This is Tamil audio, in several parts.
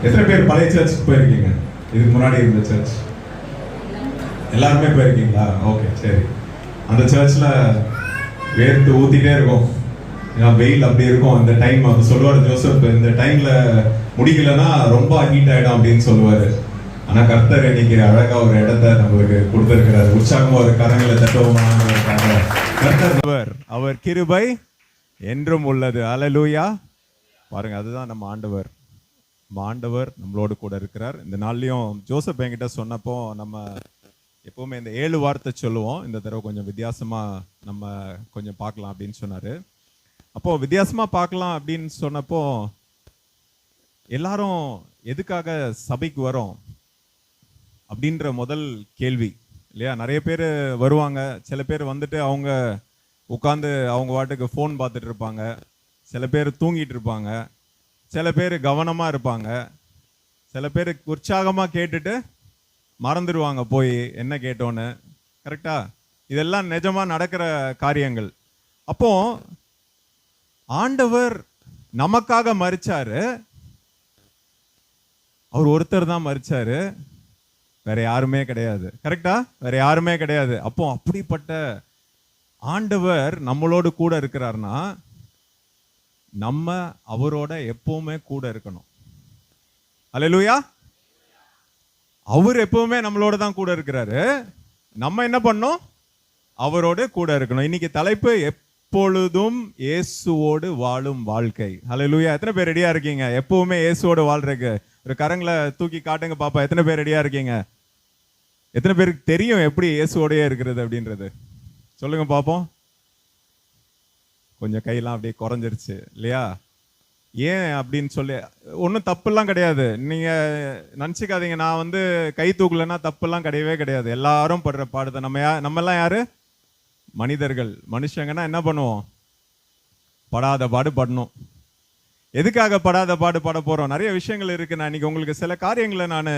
எத்தனை பேர் பழைய சர்ச்சுக்கு போயிருக்கீங்க? இதுக்கு முன்னாடி இருந்த சர்ச் எல்லாருமே போயிருக்கீங்களா? ஓகே, சரி. அந்த சர்ச்சில் வேர்த்து ஊற்றிட்டே இருக்கும், வெயில் அப்படி இருக்கும். இந்த டைம் அவர் சொல்லுவார், ஜோசப் இந்த டைமில் முடிக்கலன்னா ரொம்ப ஹீட் ஆகிடும் அப்படின்னு சொல்லுவார். ஆனால் கர்த்தர் இன்னைக்கு அழகாக ஒரு இடத்த நம்மளுக்கு கொடுத்துருக்கிறார். உற்சாகமாக ஒரு கரங்களை தட்டுவோமாக. கர்த்தர் அவர் கிருபை என்றும் உள்ளது. அல்லேலூயா. பாருங்க, அதுதான் நம்ம ஆண்டவர். நம்ம ஆண்டவர் நம்மளோடு கூட இருக்கிறார். இந்த நாள்லையும் ஜோசப் என்கிட்ட சொன்னப்போ, நம்ம எப்பவுமே இந்த 7 வார்த்தை சொல்லுவோம், இந்த தடவை கொஞ்சம் வித்தியாசமா நம்ம கொஞ்சம் பார்க்கலாம் அப்படின்னு சொன்னாரு. அப்போ வித்தியாசமா பார்க்கலாம் அப்படின்னு சொன்னப்போ, எல்லாரும் எதுக்காக சபைக்கு வரோம் அப்படின்ற முதல் கேள்வி இல்லையா? நிறைய பேர் வருவாங்க. சில பேர் வந்துட்டு அவங்க உட்காந்து அவங்க வாட்டுக்கு ஃபோன் பார்த்துட்டு இருப்பாங்க. சில பேர் தூங்கிட்டு இருப்பாங்க. சில பேர் கவனமாக இருப்பாங்க. சில பேர் உற்சாகமாக கேட்டுட்டு மறந்துடுவாங்க போய் என்ன கேட்டோன்னு. கரெக்டா? இதெல்லாம் நிஜமாக நடக்கிற காரியங்கள். அப்போ ஆண்டவர் நமக்காக மரிச்சாரு. அவர் ஒருத்தர் தான் மரிச்சாரு, வேற யாருமே கிடையாது. கரெக்டா? வேற யாருமே கிடையாது. அப்போ அப்படிப்பட்ட ஆண்டவர் நம்மளோடு கூட இருக்கிறார்னா, நம்ம அவரோட எப்பவுமே கூட இருக்கணும். அல்லேலூயா. அவர் எப்பவுமே நம்மளோட தான் கூட இருக்கிறாரு. நம்ம என்ன பண்ணோம்? அவரோட கூட இருக்கணும். இன்னைக்கு தலைப்பு எப்பொழுதும் இயேசுவோடு வாழும் வாழ்க்கை. அல்லேலூயா. எத்தனை பேர் ரெடியா இருக்கீங்க எப்பவுமே இயேசுவோடு வாழ்றதுக்கு? ஒரு கரங்களை தூக்கி காட்டுங்க பாப்பா. எத்தனை பேர் ரெடியா இருக்கீங்க? எத்தனை பேருக்கு தெரியும் எப்படி இயேசுவோடயே இருக்கிறது அப்படின்றது? சொல்லுங்க பாப்போம். கொஞ்சம் கையெல்லாம் அப்படியே குறைஞ்சிருச்சு இல்லையா? ஏன் அப்படின்னு சொல்லி ஒன்றும் தப்புலாம் கிடையாது. நீங்க நினச்சிக்காதீங்க, நான் வந்து கை தூக்கலன்னா தப்புலாம் கிடையவே கிடையாது. எல்லாரும் படுற பாடுதான். நம்மெல்லாம் யாரு? மனிதர்கள். மனுஷங்கன்னா என்ன பண்ணுவோம்? படாத பாடு படணும். எதுக்காக படாத பாடு பட போறோம்? நிறைய விஷயங்கள் இருக்கு. நான் இன்னைக்கு உங்களுக்கு சில காரியங்களை நான்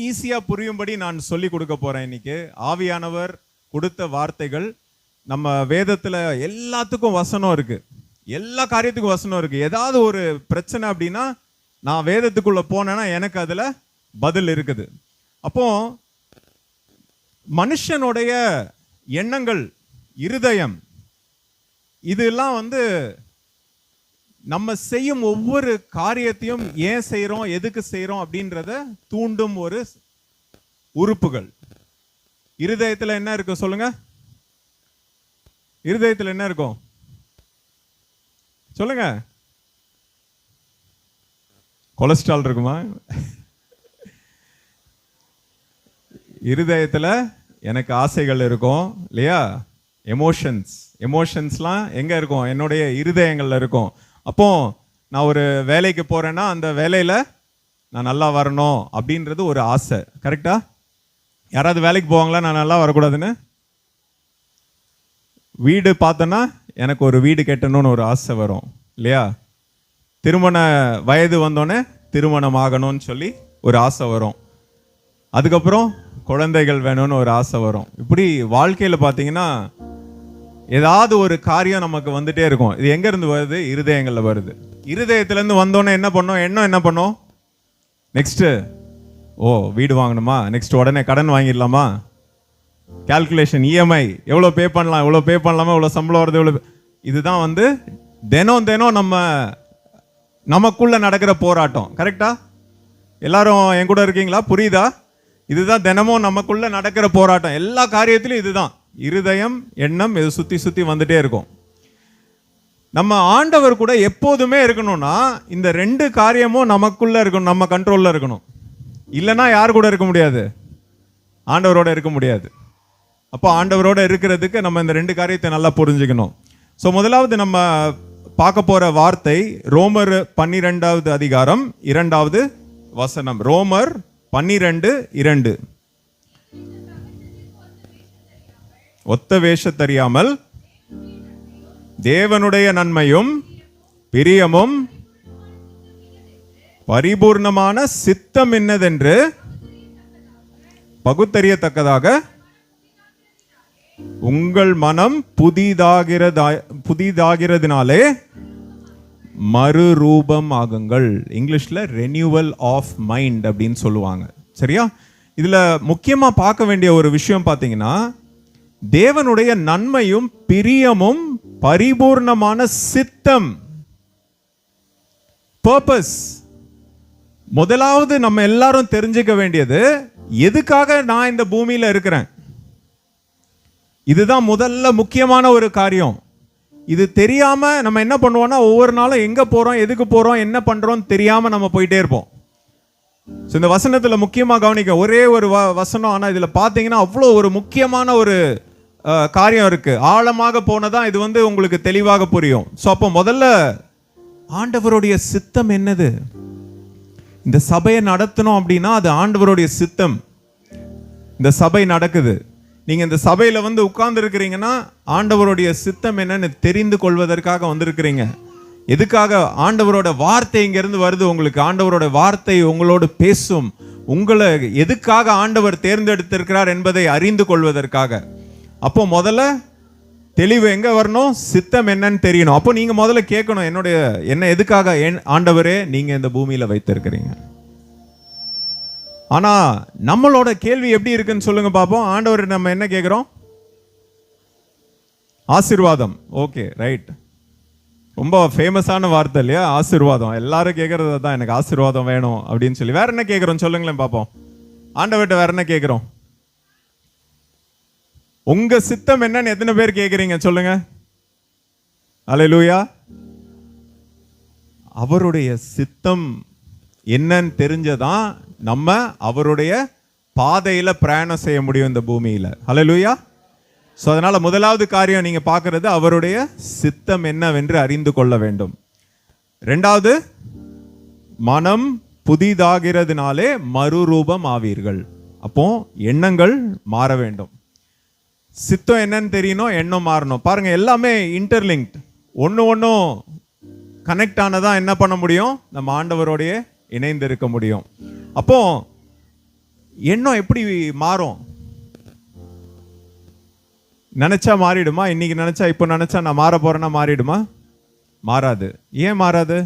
ஈஸியா புரியும்படி நான் சொல்லி கொடுக்க போறேன். இன்னைக்கு ஆவியானவர் கொடுத்த வார்த்தைகள். நம்ம வேதத்துல எல்லாத்துக்கும் வசனம் இருக்கு, எல்லா காரியத்துக்கும் வசனம் இருக்கு. ஏதாவது ஒரு பிரச்சனை அப்படின்னா நான் வேதத்துக்குள்ள போனேன்னா எனக்கு அதுல பதில் இருக்குது. அப்போ மனுஷனுடைய எண்ணங்கள், இருதயம், இதெல்லாம் வந்து நம்ம செய்யும் ஒவ்வொரு காரியத்தையும் ஏன் செய்யறோம், எதுக்கு செய்யறோம் அப்படின்றத தூண்டும் ஒரு உறுப்புகள். இருதயத்துல என்ன இருக்கு சொல்லுங்க? இருதயத்துல என்ன இருக்கும் சொல்லுங்க? கொலஸ்ட்ரால் இருக்குமா? இருதயத்துல எனக்கு ஆசைகள் இருக்கும் இல்லையா? எமோஷன்ஸ்லாம் எங்க இருக்கும்? என்னுடைய இருதயங்கள்ல இருக்கும். அப்போ நான் ஒரு வேலைக்கு போறேன்னா அந்த வேலையில நான் நல்லா வரணும் அப்படின்றது ஒரு ஆசை. கரெக்டா? யாராவது வேலைக்கு போவாங்களா நான் நல்லா வரக்கூடாதுன்னு? வீடு பார்த்தோன்னா எனக்கு ஒரு வீடு கட்டணும்னு ஒரு ஆசை வரும் இல்லையா? திருமண வயது வந்தோடனே திருமணம் ஆகணும்னு சொல்லி ஒரு ஆசை வரும். அதுக்கப்புறம் குழந்தைகள் வேணும்னு ஒரு ஆசை வரும். இப்படி வாழ்க்கையில் பார்த்தீங்கன்னா ஏதாவது ஒரு காரியம் நமக்கு வந்துட்டே இருக்கும். இது எங்க இருந்து வருது? இருதயங்கள்ல வருது. இருதயத்திலேருந்து வந்தோடனே என்ன பண்ணோம்? என்ன பண்ணோம்? நெக்ஸ்ட் வீடு வாங்கணுமா? நெக்ஸ்ட் உடனே கடன் வாங்கிடலாமா? கால்குலேஷன், இஎம்ஐ எவ்வளோ பே பண்ணலாம், இவ்வளோ பே பண்ணலாமா, இவ்வளோ சம்பளம் வருது, இவ்வளோ. இதுதான் வந்து தினம் நமக்குள்ள நடக்கிற போராட்டம். கரெக்டா? எல்லாரும் என் கூட இருக்கீங்களா? புரியுதா? இதுதான் தினமும் நமக்குள்ள நடக்கிற போராட்டம். எல்லா காரியத்திலும் இதுதான். இருதயம், எண்ணம், இது சுத்தி சுத்தி வந்துட்டே இருக்கும். நம்ம ஆண்டவர் கூட எப்போதுமே இருக்கணும்னா இந்த 2 காரியமும் நமக்குள்ள இருக்கணும், நம்ம கண்ட்ரோல்ல இருக்கணும். இல்லைன்னா யார் கூட இருக்க முடியாது? ஆண்டவரோட இருக்க முடியாது. அப்போ ஆண்டவரோட இருக்கிறதுக்கு நம்ம இந்த 2 காரியத்தை நல்லா புரிஞ்சுக்கணும். ஸோ முதலாவது நம்ம பார்க்க போற வார்த்தை ரோமர் 12வது அதிகாரம் 2வது வசனம். ரோமர் 12:2. ஒத்த வேஷத்தறியாமல் தேவனுடைய நன்மையும் பிரியமும் பரிபூர்ணமான சித்தம் என்னதென்று பகுத்தறியத்தக்கதாக உங்கள் மனம் புதிதாகிறதினாலே மறுரூபம் ஆகுங்கள். இங்கிலீஷ்ல ரெனியூவல் ஆஃப் மைண்ட் அப்படின்னு சொல்லுவாங்க. சரியா? இதுல முக்கியமா பார்க்க வேண்டிய ஒரு விஷயம் பார்த்தீங்கன்னா, தேவனுடைய நன்மையும் பிரியமும் பரிபூர்ணமான சித்தம், பர்பஸ். முதலாவது நம்ம எல்லாரும் தெரிஞ்சுக்க வேண்டியது, எதுக்காக நான் இந்த பூமியில இருக்கிறேன். இதுதான் முதல்ல முக்கியமான ஒரு காரியம். இது தெரியாம நம்ம என்ன பண்ணுவோம்னா, ஒவ்வொரு நாளும் எங்க போறோம், எதுக்கு போறோம், என்ன பண்றோம் தெரியாம நம்ம போயிட்டே இருப்போம். இந்த வசனத்துல முக்கியமா கவனிக்க ஒரே ஒரு வசனம், ஆனா இதுல பாத்தீங்கன்னா அவ்வளோ ஒரு முக்கியமான ஒரு காரியம் இருக்கு. ஆழமாக போனதான் இது உங்களுக்கு தெளிவாக புரியும். ஸோ அப்போ முதல்ல ஆண்டவருடைய சித்தம் என்னது? இந்த சபையை நடத்தணும் அப்படின்னா அது ஆண்டவருடைய சித்தம். இந்த சபை நடக்குது, நீங்க இந்த சபையில உட்கார்ந்து இருக்கிறீங்கன்னா ஆண்டவருடைய சித்தம் என்னன்னு தெரிந்து கொள்வதற்காக வந்திருக்கிறீங்க. எதுக்காக? ஆண்டவரோட வார்த்தை இங்க இருந்து வருது உங்களுக்கு. ஆண்டவரோட வார்த்தை உங்களோடு பேசும். உங்களை எதுக்காக ஆண்டவர் தேர்ந்தெடுத்திருக்கிறார் என்பதை அறிந்து கொள்வதற்காக. அப்போ முதல்ல தெளிவு எங்க வரணும்? சித்தம் என்னன்னு தெரியணும். அப்போ நீங்க முதல்ல கேட்கணும், என்ன எதுக்காக ஆண்டவரே நீங்க இந்த பூமியில வைத்திருக்கிறீங்க. ஆனா நம்மளோட கேள்வி எப்படி இருக்குன்னு சொல்லுங்க பாப்போம். ஆண்டவர் நம்ம என்ன கேட்கிறோம்? ஆசீர்வாதம். Okay, right. ரொம்ப ஃபேமஸான வார்த்தை இல்லையா ஆசீர்வாதம்? எல்லாரும் கேட்கறது தான், எனக்கு ஆசீர்வாதம் வேணும் அப்படின்னு சொல்லி. வேற என்ன கேட்கிறோம் சொல்லுங்களேன் பாப்போம். ஆண்டவர்கிட்ட வேற என்ன கேட்கிறோம்? உங்க சித்தம் என்னன்னு எத்தனை பேர் கேட்குறீங்க சொல்லுங்க? அல்லேலூயா. அவருடைய சித்தம் என்னன்னு தெரிஞ்சதான் நம்ம அவருடைய பாதையில பிரயாணம் செய்ய முடியும் இந்த பூமியில. அல்லேலூயா. ஸோ அதனால முதலாவது காரியம் நீங்க பார்க்கறது அவருடைய சித்தம் என்னவென்று அறிந்து கொள்ள வேண்டும். ரெண்டாவது, மனம் புதிதாகிறதுனாலே மறுரூபம் ஆவீர்கள். அப்போ எண்ணங்கள் மாற வேண்டும். சித்தம் என்னன்னு தெரியணும், எண்ணம் மாறணும். பாருங்க, எல்லாமே இன்டர்லிங்க்ட். ஒன்றும் கனெக்ட் ஆனதான் என்ன பண்ண முடியும்? நம்ம ஆண்டவரோடைய இணைந்து இருக்க முடியும். அப்போ எண்ணம் எப்படி மாறும்? நினைச்சா மாறிடுமா? இன்னைக்கு நினைச்சா, இப்போ நினைச்சா நான் மாற போறேன்னா மாறிடுமா? மாறாது. ஏன் மாறாது?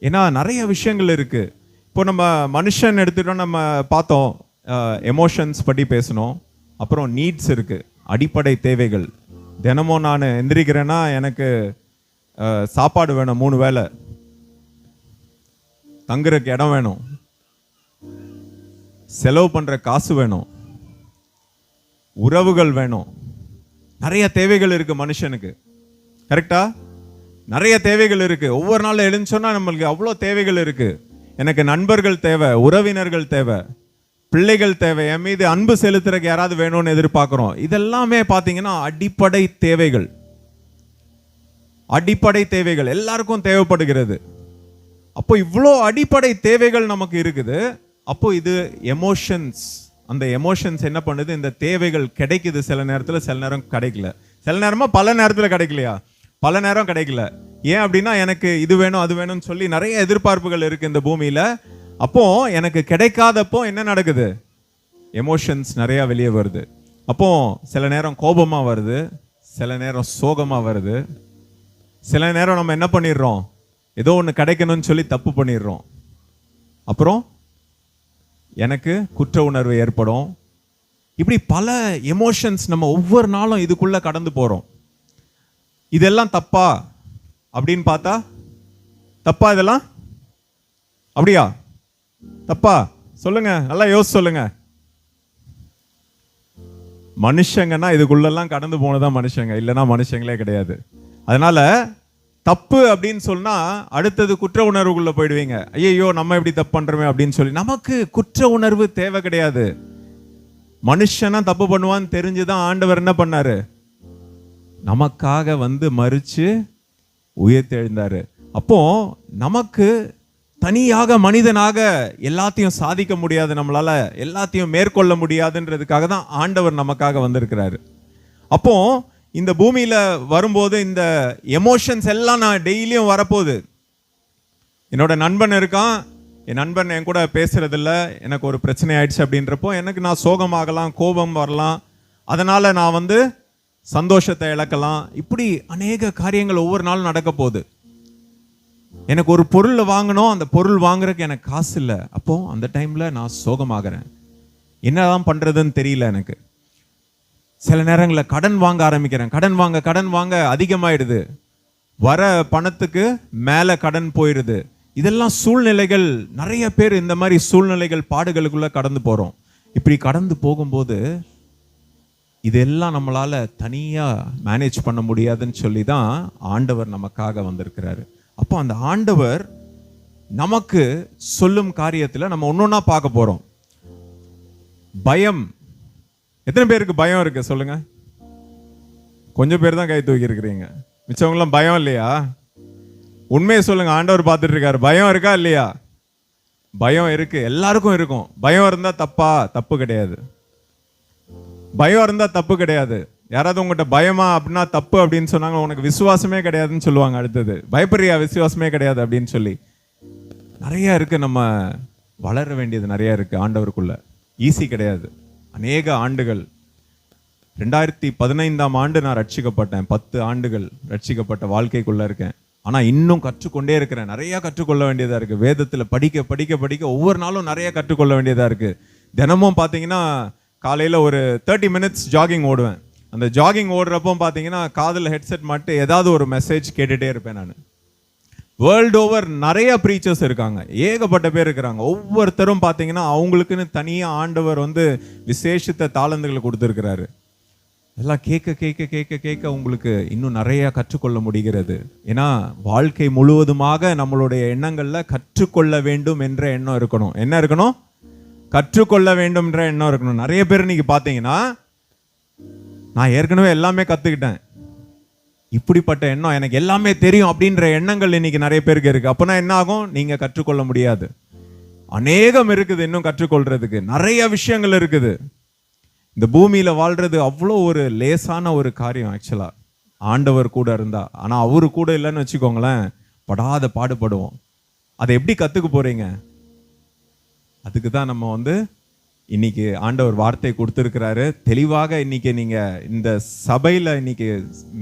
ஏன்னா நிறைய விஷயங்கள் இருக்கு. இப்போ நம்ம மனுஷன் எடுத்துட்டோம், நம்ம பார்த்தோம், எமோஷன்ஸ் பற்றி பேசணும். அப்புறம் நீட்ஸ் இருக்கு, அடிப்படை தேவைகள். தினமும் நான் எந்திரிக்கிறேன்னா எனக்கு சாப்பாடு வேணும், 3 வேளை தங்குறதுக்கு இடம் வேணும், செலவு பண்ற காசு வேணும், உறவுகள் வேணும். நிறைய தேவைகள் இருக்கு மனுஷனுக்கு. கரெக்டா? நிறைய தேவைகள் இருக்கு. ஒவ்வொரு நாளும் எழுந்தோன்னா நம்மளுக்கு அவ்வளோ தேவைகள் இருக்கு. எனக்கு நண்பர்கள் தேவை, உறவினர்கள் தேவை, பிள்ளைகள் தேவை, என் மீது அன்பு செலுத்துறதுக்கு யாராவது வேணும்னு எதிர்பார்க்கிறோம். இதெல்லாமே பார்த்தீங்கன்னா அடிப்படை தேவைகள். அடிப்படை தேவைகள் எல்லாருக்கும் தேவைப்படுகிறது. அப்போ இவ்வளோ அடிப்படை தேவைகள் நமக்கு இருக்குது. அப்போ இது எமோஷன்ஸ். அந்த எமோஷன்ஸ் என்ன பண்ணுது? இந்த தேவைகள் கிடைக்குது சில நேரத்தில், சில நேரம் கிடைக்கல. சில நேரமா பல நேரத்தில் கிடைக்கலையா? பல நேரம் கிடைக்கல. ஏன் அப்படின்னா எனக்கு இது வேணும் அது வேணும்னு சொல்லி நிறைய எதிர்பார்ப்புகள் இருக்கு இந்த பூமியில. அப்போ எனக்கு கிடைக்காதப்போ என்ன நடக்குது? எமோஷன்ஸ் நிறைய வெளியே வருது. அப்போ சில நேரம் கோபமா வருது, சில நேரம் சோகமா வருது, சில நேரம் நம்ம என்ன பண்ணிடுறோம்? ஏதோ ஒன்று கிடைக்கணும்னு சொல்லி தப்பு பண்ணிடுறோம். அப்புறம் எனக்கு குற்ற உணர்வு ஏற்படும். இப்படி பல எமோஷன்ஸ் நம்ம ஒவ்வொரு நாளும் இதுக்குள்ள கடந்து போறோம். இதெல்லாம் தப்பா அப்படின்னு பார்த்தா தப்பா? இதெல்லாம் அப்படியா? தப்பா? சொல்லுங்க, நல்லா யோசிச்சு சொல்லுங்க. மனுஷங்கன்னா இதுக்குள்ளெல்லாம் கடந்து போனதான் மனுஷங்க, இல்லைன்னா மனுஷங்களே கிடையாது. அதனால தப்பு அப்படின்னு சொன்னா அடுத்தது குற்ற உணர்வுக்குள்ள போயிடுவீங்க. ஐயோ நம்ம எப்படி தப்பு பண்றோமே அப்படின்னு சொல்லி. நமக்கு குற்ற உணர்வு தேவை கிடையாது. மனுஷனா தப்பு பண்ணுவான்னு தெரிஞ்சுதான் ஆண்டவர் என்ன பண்ணாரு? நமக்காக மறிச்சு உயிர்த்தெழுந்தாரு. அப்போ நமக்கு தனியாக மனிதனாக எல்லாத்தையும் சாதிக்க முடியாது, நம்மளால எல்லாத்தையும் மேற்கொள்ள முடியாதுன்றதுக்காக தான் ஆண்டவர் நமக்காக வந்திருக்கிறாரு. அப்போ இந்த பூமியில வரும்போது இந்த எமோஷன்ஸ் எல்லாம் நான் டெய்லியும் வரப்போகுது. என்னோட நண்பன் இருக்கான், என் நண்பன் என் கூட பேசுறதில்ல, எனக்கு ஒரு பிரச்சனை ஆயிடுச்சு அப்படின்றப்போ எனக்கு நான் சோகமாகலாம், கோபம் வரலாம், அதனால நான் சந்தோஷத்தை இழக்கலாம். இப்படி அநேக காரியங்கள் ஒவ்வொரு நாளும் நடக்க போகுது. எனக்கு ஒரு பொருளை வாங்கணும், அந்த பொருள் வாங்குறதுக்கு எனக்கு காசு இல்லை. அப்போ அந்த டைம்ல நான் சோகமாகறேன். என்னதான் பண்றதுன்னு தெரியல எனக்கு. சில நேரங்களில் கடன் வாங்க ஆரம்பிக்கிறேன். கடன் வாங்க அதிகமாயிடுது. வர பணத்துக்கு மேல கடன் போயிடுது. இதெல்லாம் சூழ்நிலைகள். நிறைய பேர் இந்த மாதிரி சூழ்நிலைகள், பாடுகளுக்குள்ள கடந்து போறோம். இப்படி கடந்து போகும்போது இதெல்லாம் நம்மளால தனியா மேனேஜ் பண்ண முடியாதுன்னு சொல்லி தான் ஆண்டவர் நமக்காக வந்திருக்கிறாரு. அப்போ அந்த ஆண்டவர் நமக்கு சொல்லும் காரியத்தில் நம்ம ஒன்னொன்னா பார்க்க போறோம். பயம். எத்தனை பேருக்கு பயம் இருக்கு சொல்லுங்க? கொஞ்சம் பேர் தான் கை தூக்கி இருக்கிறீங்க. மிச்சவங்களாம் பயம் இல்லையா? உண்மையை சொல்லுங்க. ஆண்டவர் பார்த்துட்டு இருக்காரு. பயம் இருக்கா இல்லையா? பயம் இருக்கு, எல்லாருக்கும் இருக்கும். பயம் இருந்தா தப்பா? தப்பு கிடையாது. பயம் இருந்தா தப்பு கிடையாது. யாராவது உங்கள்கிட்ட பயமா அப்படின்னா தப்பு அப்படின்னு சொன்னாங்க, உனக்கு விசுவாசமே கிடையாதுன்னு சொல்லுவாங்க. அடுத்தது பயப்படுறியா? விசுவாசமே கிடையாது அப்படின்னு சொல்லி நிறைய இருக்கு. நம்ம வளர வேண்டியது நிறைய இருக்கு ஆண்டவருக்குள்ள. ஈஸி கிடையாது. அநேக ஆண்டுகள், 2015ஆம் ஆண்டு நான் ரட்சிக்கப்பட்டேன். 10 ஆண்டுகள் ரட்சிக்கப்பட்ட வாழ்க்கைக்குள்ள இருக்கேன். ஆனா இன்னும் கற்றுக்கொண்டே இருக்கிறேன். நிறைய கற்றுக்கொள்ள வேண்டியதா இருக்கு. வேதத்துல படிக்க படிக்க படிக்க ஒவ்வொரு நாளும் நிறைய கற்றுக்கொள்ள வேண்டியதா இருக்கு. தினமும் பாத்தீங்கன்னா காலையில ஒரு 30 மினிட்ஸ் ஜாகிங் ஓடுவேன். அந்த ஜாகிங் ஓடுறப்போ பாத்தீங்கன்னா காதுல ஹெட்செட் மட்டும் ஏதாவது ஒரு மெசேஜ் கேட்டுட்டே இருப்பேன். நான் வேர்ல்டு ஓவர் நிறைய ப்ரீச்சர்ஸ் இருக்காங்க, ஏகப்பட்ட பேர் இருக்கிறாங்க. ஒவ்வொருத்தரும் பாத்தீங்கன்னா அவங்களுக்குன்னு தனியா ஆண்டவர் விசேஷித்த தாளந்துகளை கொடுத்துருக்கிறாரு. எல்லாம் கேட்க கேட்க கேட்க கேட்க உங்களுக்கு இன்னும் நிறைய கற்றுக்கொள்ள முடிகிறது. ஏன்னா வாழ்க்கை முழுவதுமாக நம்மளுடைய எண்ணங்கள்ல கற்றுக்கொள்ள வேண்டும் என்ற எண்ணம் இருக்கணும். என்ன இருக்கணும்? கற்றுக்கொள்ள வேண்டும்ன்ற எண்ணம் இருக்கணும். நிறைய பேர் இன்னைக்கு பாத்தீங்கன்னா நான் ஏற்கனவே எல்லாமே கத்துக்கிட்டேன், இப்படிப்பட்ட எண்ணம், எனக்கு எல்லாமே தெரியும் அப்படின்ற எண்ணங்கள் இன்னைக்கு நிறைய பேருக்கு இருக்கு. அப்பனா என்ன ஆகும்? நீங்க கற்றுக்கொள்ள முடியாது. அநேகம் இருக்குது இன்னும் கற்றுக்கொள்றதுக்கு. நிறைய விஷயங்கள் இருக்குது. இந்த பூமியில வாழ்றது அவ்வளோ ஒரு லேசான ஒரு காரியம் ஆக்சுவலா, ஆண்டவர் கூட இருந்தா. ஆனா அவரு கூட இல்லைன்னு வச்சுக்கோங்களேன், படாத பாடுபடுவோம். அதை எப்படி கத்துக்க போறீங்க? அதுக்கு தான் நம்ம இன்னைக்கு ஆண்டவர் வார்த்தை கொடுத்துருக்கிறாரு. தெளிவாக இன்னைக்கு நீங்க இந்த சபையில இன்னைக்கு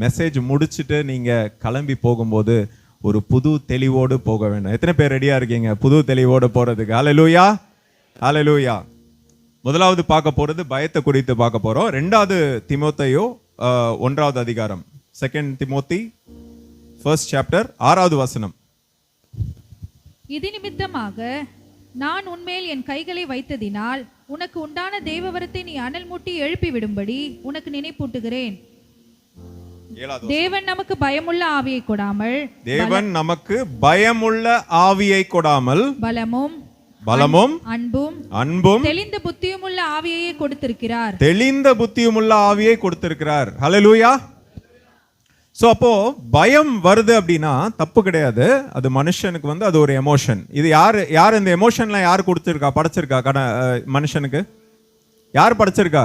மெசேஜ் முடிச்சுட்டு நீங்க கிளம்பி போகும்போது ஒரு புது தெளிவோடு போக வேண்டும். எத்தனை பேர் ரெடியா இருக்கீங்க புது தெளிவோடு போறதுக்கு? ஹல்லேலூயா, ஹல்லேலூயா. முதலாவது பார்க்க போறது பயத்தை குறித்து பார்க்க போறோம். 2 தீமோத்தேயு 1வது அதிகாரம், 2 தீமோத்தி 1st சாப்டர் 6வது வசனம். இது நிமித்தமாக நான் உன்மேல் என் கைகளை வைத்ததினால் உனக்கு உண்டான தேவவரத்தை நீ அனல் மூட்டி எழுப்பி விடும்படி உனக்கு நினைப்பூட்டுகிறேன். தேவன் நமக்கு பயமுள்ள ஆவியை கொடாமல், தேவன் நமக்கு பயமுள்ள ஆவியை கொடாமல் பலமும் அன்பும் தெளிந்த புத்தியுமுள்ள ஆவியை கொடுத்திருக்கிறார். தெளிந்த புத்தியுமுள்ள ஆவியை கொடுத்திருக்கிறார். ஹல்லேலூயா. சோ அப்போ பயம் வருது அப்படின்னா தப்பு கிடையாது. அது மனுஷனுக்கு அது ஒரு எமோஷன். இது யார் இந்த எமோஷன்லாம் யார் கொடுத்திருக்கா, படைச்சிருக்கா? மனுஷனுக்கு யார் படைச்சிருக்கா?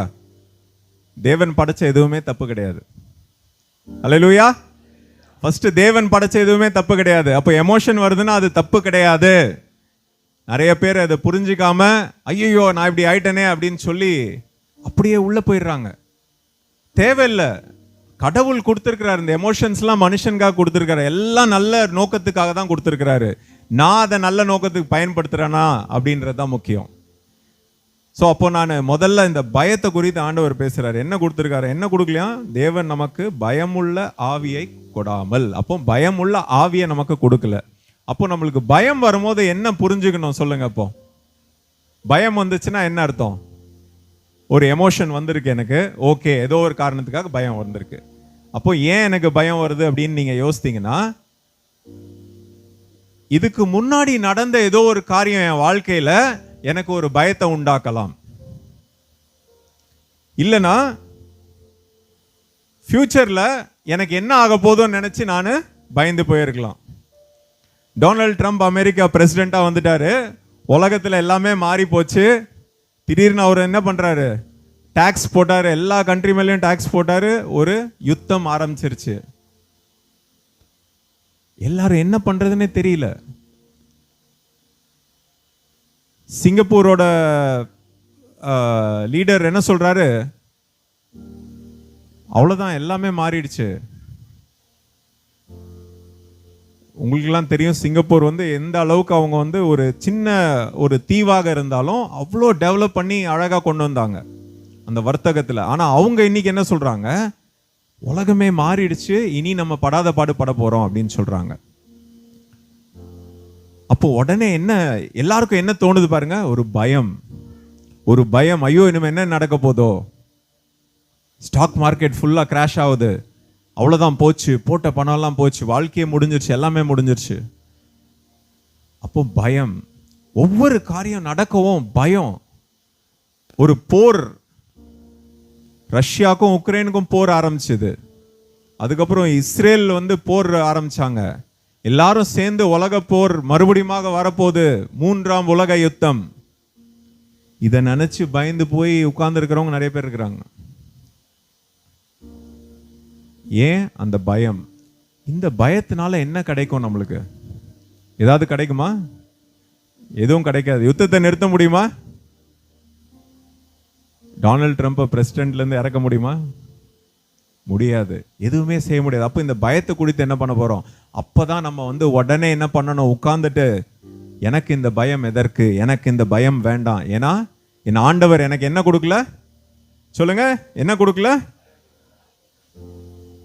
தேவன் படைச்ச எதுவுமே தப்பு கிடையாது. ஹல்லேலூயா. ஃபர்ஸ்ட் தேவன் படைச்ச எதுவுமே தப்பு கிடையாது. அப்போ எமோஷன் வருதுன்னா அது தப்பு கிடையாது. நிறைய பேர் அதை புரிஞ்சிக்காம ஐயோ நான் இப்படி ஆயிட்டனே அப்படின்னு சொல்லி அப்படியே உள்ள போயிடுறாங்க. தேவையில்லை. கடவுள் கொடுத்திருக்கிறார் இந்த எமோஷன்ஸ்லாம், மனுஷனுக்காக கொடுத்திருக்காரு. எல்லாம் நல்ல நோக்கத்துக்காக தான் கொடுத்திருக்கிறாரு. நான் அதை நல்ல நோக்கத்துக்கு பயன்படுத்துறேனா அப்படின்றதுதான் முக்கியம். ஸோ அப்போ நான் முதல்ல இந்த பயத்தை குறித்து ஆண்டவர் பேசுறாரு. என்ன கொடுத்திருக்காரு, என்ன கொடுக்கலையா? தேவன் நமக்கு பயமுள்ள ஆவியை கொடாமல். அப்போ பயமுள்ள ஆவியை நமக்கு கொடுக்கல. அப்போ நம்மளுக்கு பயம் வரும்போது என்ன புரிஞ்சுக்கணும் சொல்லுங்க? அப்போ பயம் வந்துச்சுன்னா என்ன அர்த்தம்? ஒரு எமோஷன் வந்திருக்கு எனக்கு, ஓகே, ஏதோ ஒரு காரணத்துக்காக பயம் வந்திருக்கு. அப்போ ஏன் எனக்கு பயம் வருது அப்படின்னு நீங்க யோசித்தீங்கன்னா, இதுக்கு முன்னாடி நடந்த ஏதோ ஒரு காரியம் என் வாழ்க்கையில எனக்கு ஒரு பயத்தை உண்டாக்கலாம். இல்லைன்னா ஃபியூச்சர்ல எனக்கு என்ன ஆக போதும்னு நினைச்சு நான் பயந்து போயிருக்கலாம். டொனால்ட் ட்ரம்ப் அமெரிக்கா பிரசிடென்ட்டா வந்துட்டாரு. உலகத்துல எல்லாமே மாறி போச்சு. திடீர்னு அவர் என்ன பண்றாரு? டாக்ஸ் போட்டாரு. எல்லா கண்ட்ரி மேலேயும் டாக்ஸ் போட்டாரு. ஒரு யுத்தம் ஆரம்பிச்சிருச்சு. எல்லாரும் என்ன பண்றதுன்னே தெரியல. சிங்கப்பூரோட லீடர் என்ன சொல்றாரு? அவ்வளவுதான், எல்லாமே மாறிடுச்சு. உங்களுக்கெல்லாம் தெரியும், சிங்கப்பூர் வந்து எந்த அளவுக்கு அவங்க வந்து ஒரு சின்ன ஒரு தீவாக இருந்தாலும் அவ்வளோ டெவலப் பண்ணி அழகாக கொண்டு வந்தாங்க அந்த வர்த்தகத்தில். ஆனால் அவங்க இன்னைக்கு என்ன சொல்கிறாங்க, உலகமே மாறிடுச்சு, இனி நம்ம படாத பாடு பட போகிறோம் அப்படின்னு சொல்கிறாங்க. அப்போ உடனே என்ன எல்லாருக்கும் என்ன தோணுது பாருங்க, ஒரு பயம். ஐயோ இனிமே என்ன நடக்க போதோ, ஸ்டாக் மார்க்கெட் ஃபுல்லாக கிராஷ் ஆகுது, அவ்வளோதான் போச்சு, போட்ட பணம்லாம் போச்சு, வாழ்க்கையே முடிஞ்சிருச்சு, எல்லாமே முடிஞ்சிருச்சு. அப்போ பயம், ஒவ்வொரு காரியம் நடக்கவும் பயம். ஒரு போர், ரஷ்யாவுக்கும் உக்ரைனுக்கும் போர் ஆரம்பிச்சது. அதுக்கப்புறம் இஸ்ரேல் வந்து போர் ஆரம்பிச்சாங்க. எல்லாரும் சேர்ந்து உலக போர் மறுபடியும் வரப்போகுது, 3ஆம் உலக யுத்தம். இதை நினைச்சு பயந்து போய் உட்கார்ந்து இருக்கிறவங்க நிறைய பேர் இருக்கிறாங்க. ஏன்? அந்த பயம். இந்த பயத்தினால என்ன கிடைக்கும் நம்மளுக்கு? ஏதாவது கிடைக்குமா? எதுவும் கிடைக்காது. யுத்தத்தை நிறுத்த முடியுமா? டொனால்ட் ட்ரம்ப்பை பிரசிடென்ட்ல இருந்து இறக்க முடியுமா? முடியாது. எதுவுமே செய்ய முடியாது. அப்போ இந்த பயத்தை குறித்து என்ன பண்ண போறோம்? அப்பதான் நம்ம வந்து உடனே என்ன பண்ணணும், உட்கார்ந்துட்டு எனக்கு இந்த பயம் எதற்கு, எனக்கு இந்த பயம் வேண்டாம். ஏன்னா என் ஆண்டவர் எனக்கு என்ன கொடுக்கல சொல்லுங்க, என்ன கொடுக்கல?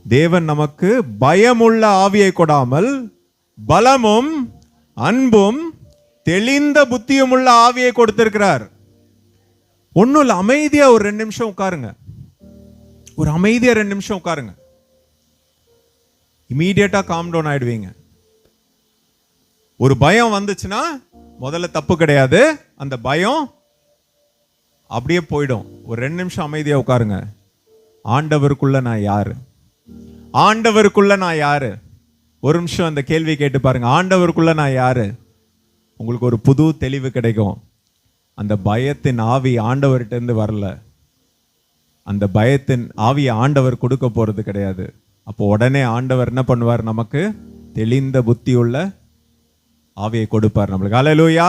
தேவன் நமக்கு பயமுள்ள ஆவியை கொடாமல் பலமும் அன்பும் தெளிந்த புத்தியும் உள்ள ஆவியை கொடுத்திருக்கிறார். ஒன்னும் இல்ல, அமைதியா ஒரு 2 நிமிஷம் உட்காருங்க. ஒரு அமைதியா 2 நிமிஷம் உட்காருங்க. இமீடியட்டா காம் டவுன் ஆயிடுவீங்க. ஒரு பயம் வந்துச்சுன்னா முதல்ல தப்பு கிடையாது, அந்த பயம் அப்படியே போயிடும். ஒரு 2 நிமிஷம் அமைதியா உட்காருங்க. ஆண்டவருக்குள்ள நான் யாரு? ஆண்டவருக்குள்ள நான் யாரு? ஒரு நிமிஷம் அந்த கேள்வி கேட்டு பாருங்க. ஆண்டவருக்குள்ள நான் யாரு? உங்களுக்கு ஒரு புது தெளிவு கிடைக்கும். அந்த பயத்தின் ஆவி ஆண்டவர்கிட்ட இருந்து வரல. அந்த பயத்தின் ஆவியை ஆண்டவர் கொடுக்க போறது கிடையாது. அப்போ உடனே ஆண்டவர் என்ன பண்ணுவார்? நமக்கு தெளிந்த புத்தி உள்ள ஆவியை கொடுப்பார் நம்மளுக்கு. அல்லேலூயா,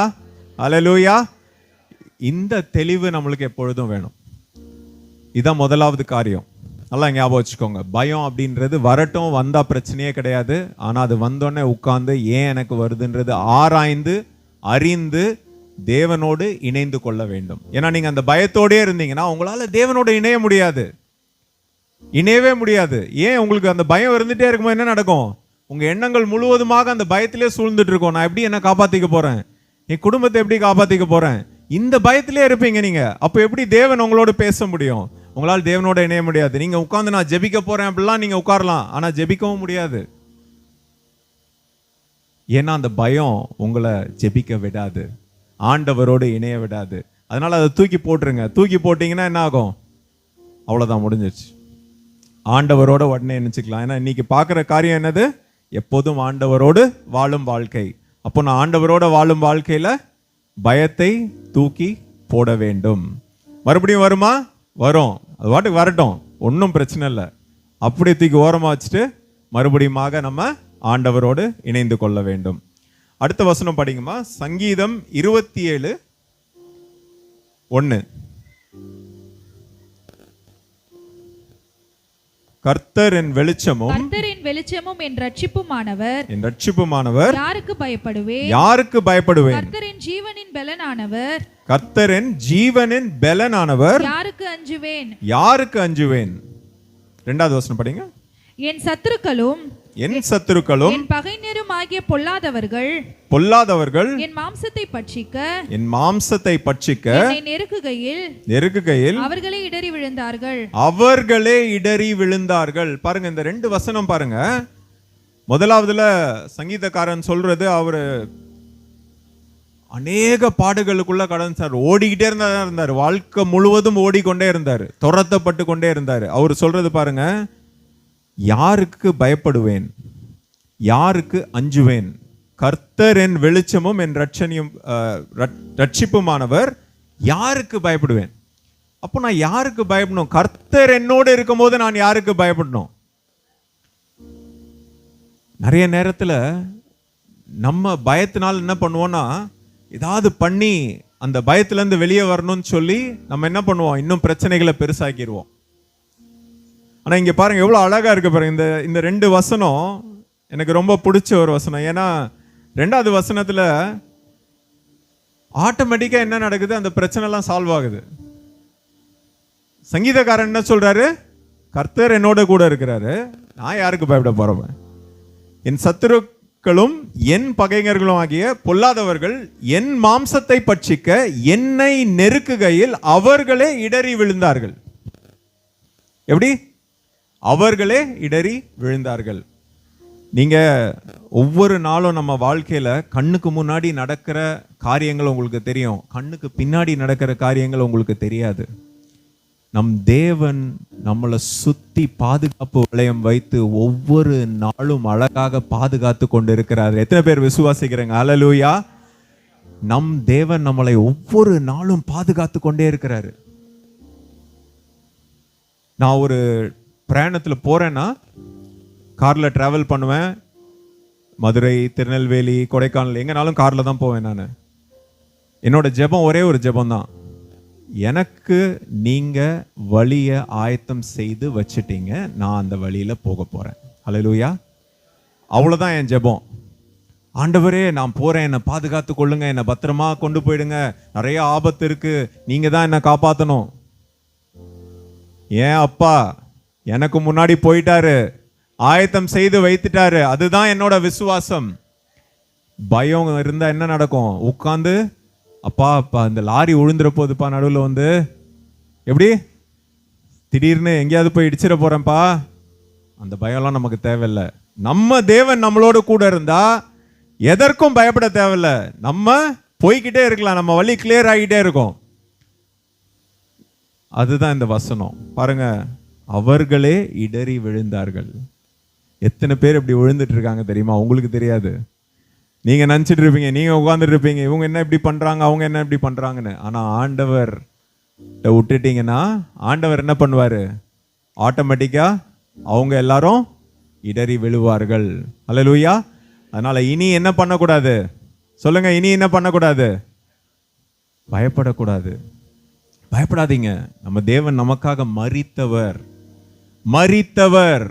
அல்லேலூயா. இந்த தெளிவு நம்மளுக்கு எப்பொழுதும் வேணும். இதான் முதலாவது காரியம். நல்லா ஞாபகம் வச்சுக்கோங்க. பயம் அப்படின்றது வரட்டும், வந்தா பிரச்சனையே கிடையாது. ஆனா அது வந்தோடனே உட்கார்ந்து ஏன் எனக்கு வருதுன்றது ஆராய்ந்து அறிந்து தேவனோடு இணைந்து கொள்ள வேண்டும். ஏன்னா நீங்க அந்த பயத்தோடே இருந்தீங்கன்னா உங்களால தேவனோடு இணைய முடியாது, இணையவே முடியாது. ஏன்? உங்களுக்கு அந்த பயம் இருந்துட்டே இருக்கும்போது என்ன நடக்கும்? உங்க எண்ணங்கள் முழுவதுமாக அந்த பயத்திலே சூழ்ந்துட்டு இருக்கும். நான் எப்படி என்ன காப்பாத்திக்க போறேன், என் குடும்பத்தை எப்படி காப்பாத்திக்க போறேன், இந்த பயத்திலே இருப்பீங்க நீங்க. அப்போ எப்படி தேவன் உங்களோட பேச முடியும்? உங்களால் தேவனோட இணைய முடியாது. நீங்க உட்கார்ந்து நான் ஜெபிக்க போறேன் அப்படிலாம் நீங்க உட்காரலாம், ஆனா ஜெபிக்கவும் முடியாது. ஏன்னா அந்த பயம் உங்களை ஜெபிக்க விடாது, ஆண்டவரோடு இணைய விடாது. அதனால அதை தூக்கி போட்டுருங்க. தூக்கி போட்டீங்கன்னா என்ன ஆகும்? அவ்வளவுதான், முடிஞ்சிருச்சு. ஆண்டவரோட உடனே நினைச்சுக்கலாம். ஏன்னா இன்னைக்கு பார்க்குற காரியம் என்னது? எப்போதும் ஆண்டவரோடு வாழும் வாழ்க்கை. அப்போ நான் ஆண்டவரோட வாழும் வாழ்க்கையில பயத்தை தூக்கி போட வேண்டும். மறுபடியும் வருமா? வரும். அது பாட்டுக்கு வரட்டும், ஒன்றும் பிரச்சனை இல்லை. அப்படி தூக்கி ஓரமா வச்சுட்டு மறுபடியும் நம்ம ஆண்டவரோடு இணைந்து கொள்ள வேண்டும். அடுத்த வசனம் படிங்கம்மா. சங்கீதம் 27:1. கர்த்தர் என் வெளிச்சமும் என் ரட்சிப்புமானவர், யாருக்கு பயப்படுவேன்? கர்த்தரின் ஜீவனின் பெலனானவர், யாருக்கு அஞ்சுவேன்? இரண்டாவது வசனம் படிங்க. என் சத்துருக்களும் என் பகைஞரும் ஆகிய பொல்லாதவர்கள் என் மாம்சத்தை பட்சிக்க என்னை நெருக்குகையில் அவர்களே இடறி விழுந்தார்கள். பாருங்க, இந்த 2 வசனம் பாருங்க. முதலாவதுல சங்கீதக்காரன் சொல்றது, அவரு அநேக பாடுகளுக்குள்ள கடந்தார், ஓடிக்கிட்டே இருந்தார், வாழ்க்கை முழுவதும் ஓடிக்கொண்டே இருந்தார், துரத்தப்பட்டு கொண்டே இருந்தார். அவர் சொல்றது பாருங்க, யாருக்கு பயப்படுவேன், யாருக்கு அஞ்சுவேன்? கர்த்தர் என் வெளிச்சமும் என் ரட்சிப்புமானவர், யாருக்கு பயப்படுவேன்? அப்போ நான் யாருக்கு பயப்படணும்? கர்த்தர் என்னோடு இருக்கும் போது நான் யாருக்கு பயப்படணும்? நிறைய நேரத்துல நம்ம பயத்தினால் என்ன பண்ணுவோம்னா, ஏதாவது பண்ணி அந்த பயத்துல இருந்து வெளியே வரணும்னு சொல்லி நம்ம என்ன பண்ணுவோம்? இன்னும் பிரச்சனைகளை பெருசாக்கிடுவோம். ஆனா இங்க பாருங்க எவ்வளவு அழகா இருக்கு பாருங்க. இந்த 2 வசனம் எனக்கு ரொம்ப பிடிச்ச ஒரு வசனம். ஏன்னா 2வது வசனத்துல ஆட்டோமேட்டிக்கா என்ன நடக்குது, அந்த பிரச்சனை எல்லாம் சால்வ் ஆகுது. சங்கீதக்காரன் என்ன சொல்றாரு, கர்த்தர் என்னோட கூட இருக்கிறாரு, நான் யாருக்கு பயப்பட போறேன்? என் சத்துருக்களும் என் பகைஞர்களும் ஆகிய பொல்லாதவர்கள் என் மாம்சத்தை பட்சிக்க என்னை நெருக்குகையில் அவர்களே இடறி விழுந்தார்கள். எப்படி? அவர்களே இடறி விழுந்தார்கள். நீங்க ஒவ்வொரு நாளும் நம்ம வாழ்க்கையில கண்ணுக்கு முன்னாடி நடக்கிற காரியங்கள் உங்களுக்கு தெரியும், கண்ணுக்கு பின்னாடி நடக்கிற காரியங்கள் உங்களுக்கு தெரியாது. நம் தேவன் நம்மளை சுத்தி பாதுகாப்பு வளையம் வைத்து ஒவ்வொரு நாளும் அழகாக பாதுகாத்து கொண்டு இருக்கிறார். எத்தனை பேர் விசுவாசிக்கிறீங்க? அல்லேலூயா. நம் தேவன் நம்மளை ஒவ்வொரு நாளும் பாதுகாத்து கொண்டே இருக்கிறாரு. நான் ஒரு பிரயாணத்தில் போறேன்னா கார்ல டிராவல் பண்ணுவேன். மதுரை, திருநெல்வேலி, கொடைக்கானல் எங்கனாலும் கார்ல தான் போவேன். நான் என்னோட ஜெபம் ஒரே ஒரு ஜெபம் தான், எனக்கு நீங்க வழியை ஆயத்தம் செய்து வச்சிட்டீங்க, நான் அந்த வழியில போக போறேன். அல்லேலூயா. அவ்வளவுதான் என் ஜெபம். ஆண்டவரே நான் போறேன், என்னை பாதுகாத்து கொள்ளுங்க, என்னை பத்திரமா கொண்டு போயிடுங்க, நிறைய ஆபத்து இருக்கு, நீங்க தான் என்னை காப்பாத்தணும். ஏன் அப்பா எனக்கு முன்னாடி போயிட்டாரு, ஆயத்தம் செய்து வைத்துட்டாரு. அதுதான் என்னோட விசுவாசம். பயம் இருந்தா என்ன நடக்கும்? உட்கார்ந்து அப்பா அப்பா இந்த லாரி விழுந்துற போதுப்பா, நடுவில் வந்து எப்படி திடீர்னு எங்கேயாவது போய் இடிச்சிட போறேன்ப்பா, அந்த பயம்லாம் நமக்கு தேவையில்லை. நம்ம தேவன் நம்மளோட கூட இருந்தா எதற்கும் பயப்பட தேவையில்லை. நம்ம போய்கிட்டே இருக்கலாம், நம்ம வழி கிளியர் ஆகிட்டே இருக்கும். அதுதான் இந்த வசனம். பாருங்க, அவர்களே இடறி விழுந்தார்கள். எத்தனை பேர் இப்படி விழுந்துட்டு இருக்காங்க தெரியுமா? உங்களுக்கு தெரியாது. நீங்க நினைச்சிட்டு இருப்பீங்க, நீங்க உட்கார்ந்துட்டு இருப்பீங்க, இவங்க என்ன இப்படி பண்றாங்க, அவங்க என்ன இப்படி பண்றாங்கன்னு. ஆனா ஆண்டவர் விட்டுட்டீங்கன்னா ஆண்டவர் என்ன பண்ணுவாரு? ஆட்டோமேட்டிக்கா அவங்க எல்லாரும் இடறி விழுவார்கள். அல்லேலூயா. அதனால இனி என்ன பண்ணக்கூடாது? சொல்லுங்க, இனி என்ன பண்ணக்கூடாது? பயப்படக்கூடாது. பயப்படாதீங்க. நம்ம தேவன் நமக்காக மரித்தவர்.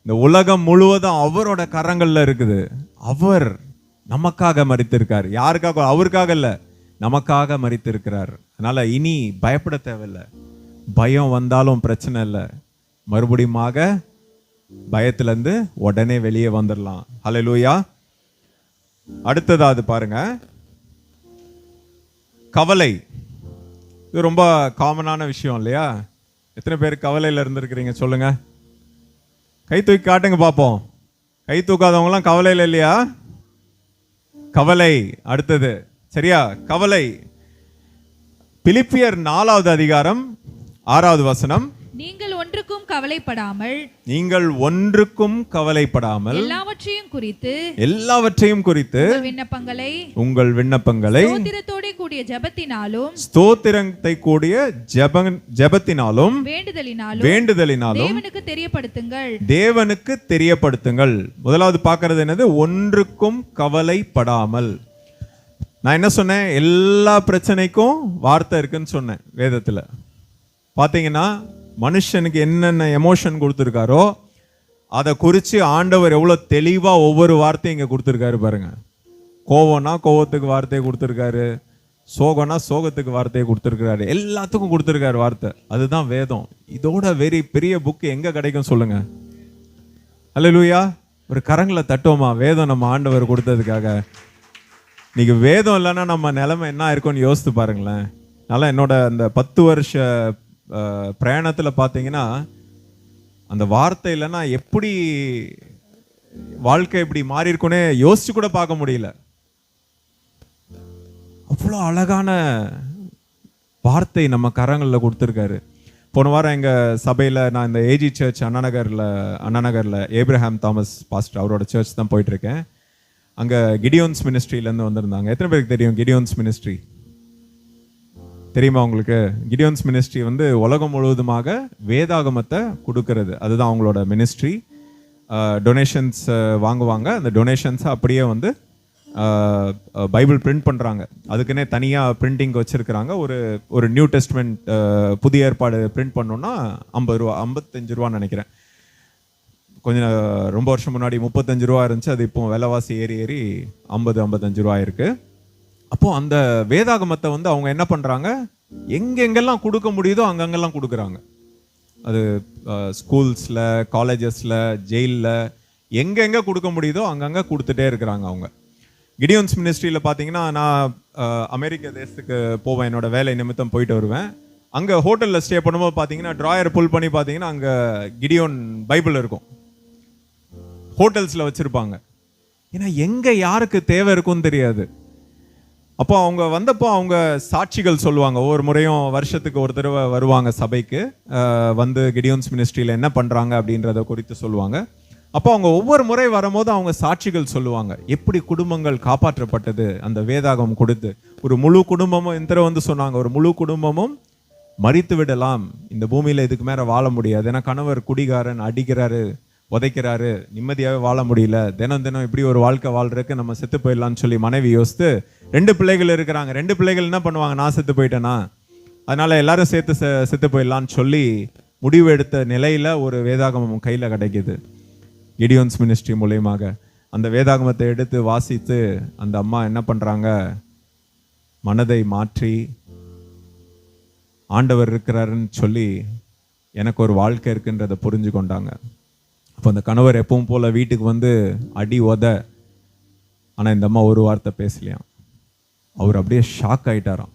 இந்த உலகம் முழுவதும் அவரோட கரங்கள்ல இருக்குது. அவர் நமக்காக மரித்திருக்கார். யாருக்காக? அவருக்காக இல்ல, நமக்காக மரித்திருக்கிறார். அதனால இனி பயப்பட தேவையில்லை. பயம் வந்தாலும் பிரச்சனை இல்லை, மறுபடியும் பயத்துல இருந்து உடனே வெளியே வந்துடலாம். ஹல்லேலூயா. அடுத்ததாவது பாருங்க, கவலை. இது ரொம்ப காமனான விஷயம் இல்லையா? எத்தனை பேர் கவலையில இருந்திருக்கிறீங்க சொல்லுங்க? கை தூக்கி காட்டுங்க பார்ப்போம். கை தூக்காதவங்களாம் கவலையில இல்லையா? கவலை. அடுத்தது சரியா? கவலை. பிலிப்பியர் 4வது அதிகாரம் 6வது வசனம். நீங்கள் ஒன்றுக்கும் கவலைப்படாமல் எல்லாவற்றையும் குறித்து உங்கள் விண்ணப்பங்களை ஸ்தோத்திரத்தை கூடிய ஜெபத்தினாலும் வேண்டுதலினாலும் தேவனுக்கு தெரியப்படுத்துங்கள். முதலாவது பார்க்கிறது என்னது? ஒன்றுக்கும் கவலைப்படாமல். நான் என்ன சொன்னேன்? எல்லா பிரச்சனைக்கும் வார்த்தை இருக்குன்னு சொன்னேன். வேதத்துல பாத்தீங்கன்னா மனுஷனுக்கு என்னென்ன எமோஷன் கொடுத்துருக்காரோ அதை குறித்து ஆண்டவர் எவ்வளோ தெளிவாக ஒவ்வொரு வார்த்தையும் இங்கே கொடுத்துருக்காரு பாருங்க. கோவம்னா கோவத்துக்கு வார்த்தையை கொடுத்துருக்காரு, சோகம்னா சோகத்துக்கு வார்த்தையை கொடுத்துருக்காரு, எல்லாத்துக்கும் கொடுத்துருக்காரு வார்த்தை. அதுதான் வேதம். இதோட பெரிய புக்கு எங்கே கிடைக்கும் சொல்லுங்க? அல்லேலூயா. ஒரு கரங்களை தட்டுவோமா வேதம் நம்ம ஆண்டவர் கொடுத்ததுக்காக? இன்னைக்கு வேதம் இல்லைன்னா நம்ம நிலைமை என்ன இருக்கும்னு யோசித்து பாருங்களேன். அதனால் என்னோட அந்த 10 வருஷ பிரயாணத்தில் பார்த்தீங்கன்னா அந்த வார்த்தை இல்லைன்னா எப்படி வாழ்க்கை எப்படி மாறி இருக்குன்னே யோசிச்சு கூட பார்க்க முடியல. அவ்வளோ அழகான வார்த்தை நம்ம கரங்களில் கொடுத்துருக்காரு. போன வாரம் எங்கள் சபையில் நான் இந்த ஏஜி சர்ச் அண்ணாநகரில் ஏப்ரஹாம் தாமஸ் பாஸ்டர் அவரோட சர்ச் தான் போயிட்டுருக்கேன். அங்கே கிடியோன்ஸ் மினிஸ்ட்ரியிலேருந்து வந்திருந்தாங்க. எத்தனை பேருக்கு தெரியும் கிடியோன்ஸ் மினிஸ்ட்ரி? தெரியுமா உங்களுக்கு? கிடியோன்ஸ் மினிஸ்ட்ரி வந்து உலகம் முழுவதுமாக வேதாகமத்தை கொடுக்கறது, அதுதான் அவங்களோட மினிஸ்ட்ரி. டொனேஷன்ஸ் வாங்குவாங்க, அந்த டொனேஷன்ஸை அப்படியே வந்து பைபிள் பிரிண்ட் பண்ணுறாங்க. அதுக்குன்னே தனியாக பிரிண்டிங் வச்சுருக்கிறாங்க. ஒரு நியூ டெஸ்ட்மெண்ட் புதிய ஏற்பாடு பிரிண்ட் பண்ணோன்னா 50 ரூபா 55 ரூபான்னு நினைக்கிறேன். கொஞ்சம் ரொம்ப வருஷம் முன்னாடி 35 ரூபா இருந்துச்சு. அது இப்போ விலைவாசி ஏறி 50-55 ரூபா இருக்கு. அப்போ அந்த வேதாகமத்தை வந்து அவங்க என்ன பண்றாங்க, எங்கெங்கெல்லாம் கொடுக்க முடியுதோ அங்கங்கெல்லாம் கொடுக்குறாங்க. அது ஸ்கூல்ஸ்ல, காலேஜஸ்ல, ஜெயிலில் எங்கெங்க கொடுக்க முடியுதோ அங்கங்க கொடுத்துட்டே இருக்கிறாங்க அவங்க. கிடியோன்ஸ் மினிஸ்ட்ரியில் பார்த்தீங்கன்னா, நான் அமெரிக்க தேசத்துக்கு போவேன், என்னோட வேலை நிமித்தம் போயிட்டு வருவேன். அங்கே ஹோட்டலில் ஸ்டே பண்ணும்போது பார்த்தீங்கன்னா, ட்ராயர் புல் பண்ணி பார்த்தீங்கன்னா அங்கே கிடியோன் பைபிள் இருக்கும், ஹோட்டல்ஸில் வச்சுருப்பாங்க. ஏன்னா எங்கே யாருக்கு தேவை இருக்குன்னு தெரியாது. அப்போ அவங்க வந்தப்போ அவங்க சாட்சிகள் சொல்லுவாங்க. ஒவ்வொரு முறையும் வருஷத்துக்கு ஒரு தடவை வருவாங்க சபைக்கு, வந்து கிடியோன்ஸ் மினிஸ்ட்ரியில் என்ன பண்ணுறாங்க அப்படின்றத குறித்து சொல்லுவாங்க. அப்போ அவங்க ஒவ்வொரு முறை வரும்போது அவங்க சாட்சிகள் சொல்லுவாங்க, எப்படி குடும்பங்கள் காப்பாற்றப்பட்டது அந்த வேதாகம் கொடுத்து. ஒரு முழு குடும்பமும் இந்த தடவை வந்து சொன்னாங்க, ஒரு முழு குடும்பமும் மரித்து விடலாம், இந்த பூமியில் இதுக்கு மேலே வாழ முடியாது. ஏன்னா கணவர் குடிகாரன், அடிக்கிறாரு, உதைக்கிறாரு, நிம்மதியாகவே வாழ முடியல, தினம் தினம் இப்படி ஒரு வாழ்க்கை வாழ்றதுக்கு நம்ம செத்து போயிடலான்னு சொல்லி மனைவி யோசித்து, 2 பிள்ளைகள் இருக்கிறாங்க, 2 பிள்ளைகள் என்ன பண்ணுவாங்க, நான் செத்து போயிட்டேனா அதனால எல்லாரும் சேர்த்து செத்து போயிடலான்னு சொல்லி முடிவு எடுத்த நிலையில ஒரு வேதாகமம் கையில் கிடைக்குது. கிடியோன்ஸ் மினிஸ்ட்ரி மூலயமாக அந்த வேதாகமத்தை எடுத்து வாசித்து அந்த அம்மா என்ன பண்றாங்க, மனதை மாற்றி ஆண்டவர் இருக்கிறாருன்னு சொல்லி எனக்கு ஒரு வாழ்க்கை இருக்குன்றதை புரிஞ்சு கொண்டாங்க. அப்போ அந்த கணவர் எப்பவும் போல வீட்டுக்கு வந்து அடி உத, ஆனால் இந்த அம்மா ஒரு வார்த்தை பேசலையாம். அவர் அப்படியே ஷாக் ஆயிட்டாராம்.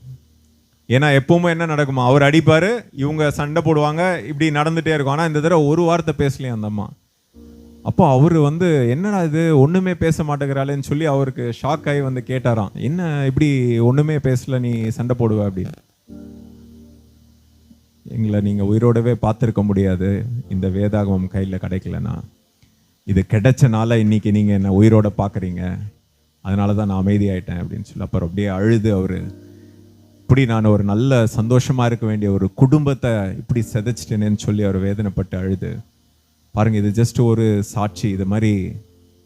ஏன்னா எப்பவுமே என்ன நடக்குமா, அவர் அடிப்பாரு, இவங்க சண்டை போடுவாங்க, இப்படி நடந்துட்டே இருக்கும். ஆனால் இந்த தடவை ஒரு வார்த்தை பேசலையாம் அந்த அம்மா. அப்போ அவர் வந்து என்னடா இது ஒன்றுமே பேச மாட்டேங்கிறாளேன்னு சொல்லி அவருக்கு ஷாக் ஆகி வந்து கேட்டாராம், என்ன இப்படி ஒன்றுமே பேசல, நீ சண்டை போடுவ அப்படின்னு. எங்களை நீங்கள் உயிரோடவே பார்த்துருக்க முடியாது இந்த வேதாகமம் கையில் கிடைக்கலன்னா. இது கிடைச்சனால இன்னைக்கு நீங்கள் என்னை உயிரோட பார்க்குறீங்க, அதனால தான் நான் அமைதியாயிட்டேன் அப்படின்னு சொல்லி அப்புறம் அப்படியே அழுது அவர், இப்படி நான் ஒரு நல்ல சந்தோஷமாக இருக்க வேண்டிய ஒரு குடும்பத்தை இப்படி சிதைச்சிட்டேனேன்னு சொல்லி அவர் வேதனைப்பட்டு அழுது. பாருங்க, இது ஜஸ்ட் ஒரு சாட்சி. இது மாதிரி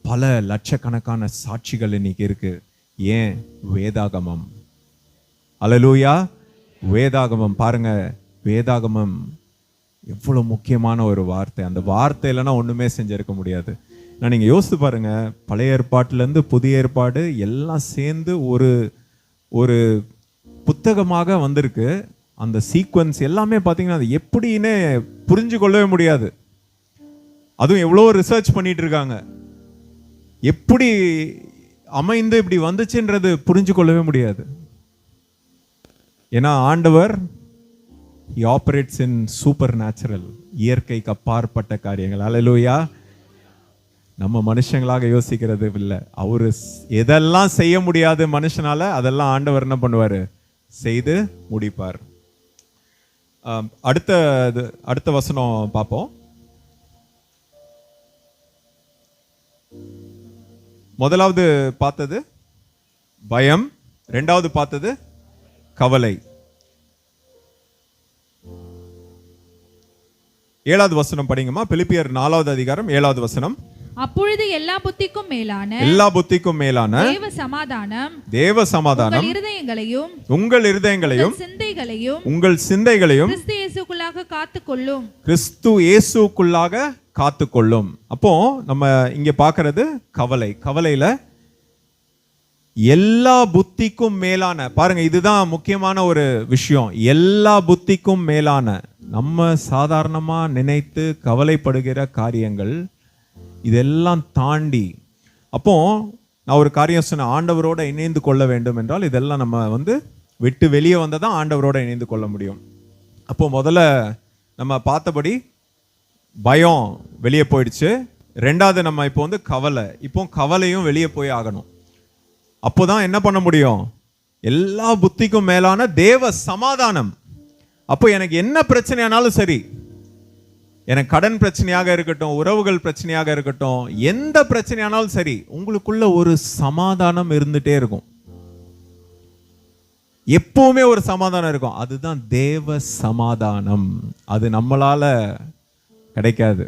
பல லட்சக்கணக்கான சாட்சிகள் இன்னைக்கு இருக்கு. ஏன்? வேதாகமம். அல்லேலூயா. வேதாகமம் பாருங்க, வேதாகமம் எவ்வளோ முக்கியமான ஒரு வார்த்தை. அந்த வார்த்தை இல்லைன்னா ஒன்றுமே செஞ்சிருக்க முடியாது. நான் நீங்கள் யோசித்து பாருங்க, பழைய ஏற்பாட்டிலேருந்து புதிய ஏற்பாடு எல்லாம் சேர்ந்து ஒரு ஒரு புத்தகமாக வந்திருக்கு. அந்த சீக்வன்ஸ் எல்லாமே பார்த்தீங்கன்னா அது எப்படின்னு புரிஞ்சு கொள்ளவே முடியாது. அதுவும் எவ்வளோ ரிசர்ச் பண்ணிட்டு இருக்காங்க, எப்படி அமைந்து இப்படி வந்துச்சுன்றது புரிஞ்சு கொள்ளவே முடியாது. ஏன்னா ஆண்டவர் he operates in supernatural, இயற்கைக்கு அப்பாற்பட்ட காரியங்கள். அல்லேலூயா. நம்ம மனுஷங்களாக யோசிக்கிறது இல்லை. அவரு எதெல்லாம் செய்ய முடியாது மனுஷனால, அதெல்லாம் ஆண்டவர் என்ன பண்ணுவாரு, செய்து முடிப்பார். அடுத்த வசனம் பார்ப்போம். முதலாவது பார்த்தது பயம், ரெண்டாவது பார்த்தது கவலை. 7வது வசனம் படிங்கம்மா. பிலிப்பியர் 4வது அதிகாரம் 7வது வசனம். அப்பொழுது எல்லா புத்திக்கும் மேலான தேவ சமாதானம் உங்கள் இருதயங்களையும் உங்கள் சிந்தைகளையும் கிறிஸ்து இயேசுக்குள்ளாக காத்துக்கொள்ளும். அப்போ நம்ம இங்க பார்க்கிறது கவலை. கவலையில எல்லா புத்திக்கும் மேலான, பாருங்க இதுதான் முக்கியமான ஒரு விஷயம். எல்லா புத்திக்கும் மேலான, நம்ம சாதாரணமா நினைத்து கவலைப்படுகிற காரியங்கள் இதெல்லாம் தாண்டி. அப்போ நான் ஒரு காரியம் சொன்னேன், ஆண்டவரோட இணைந்து கொள்ள வேண்டும் என்றால் இதெல்லாம் நம்ம வந்து விட்டு வெளியே வந்ததான் ஆண்டவரோட இணைந்து கொள்ள முடியும். அப்போ முதல்ல நம்ம பார்த்தபடி பயம் வெளியே போயிடுச்சு. ரெண்டாவது நம்ம இப்போ வந்து கவலை, இப்போ கவலையும் வெளியே போய் ஆகணும். அப்போதான் என்ன பண்ண முடியும், எல்லா புத்திக்கும் மேலான தேவ சமாதானம். அப்போ எனக்கு என்ன பிரச்சனையானாலும் சரி, எனக்கு கடன் பிரச்சனையாக இருக்கட்டும், உறவுகள் பிரச்சனையாக இருக்கட்டும், எந்த பிரச்சனையானாலும் சரி, உங்களுக்குள்ள ஒரு சமாதானம் இருந்துட்டே இருக்கும். எப்பவுமே ஒரு சமாதானம் இருக்கும். அதுதான் தேவ சமாதானம். அது நம்மளால கிடைக்காது.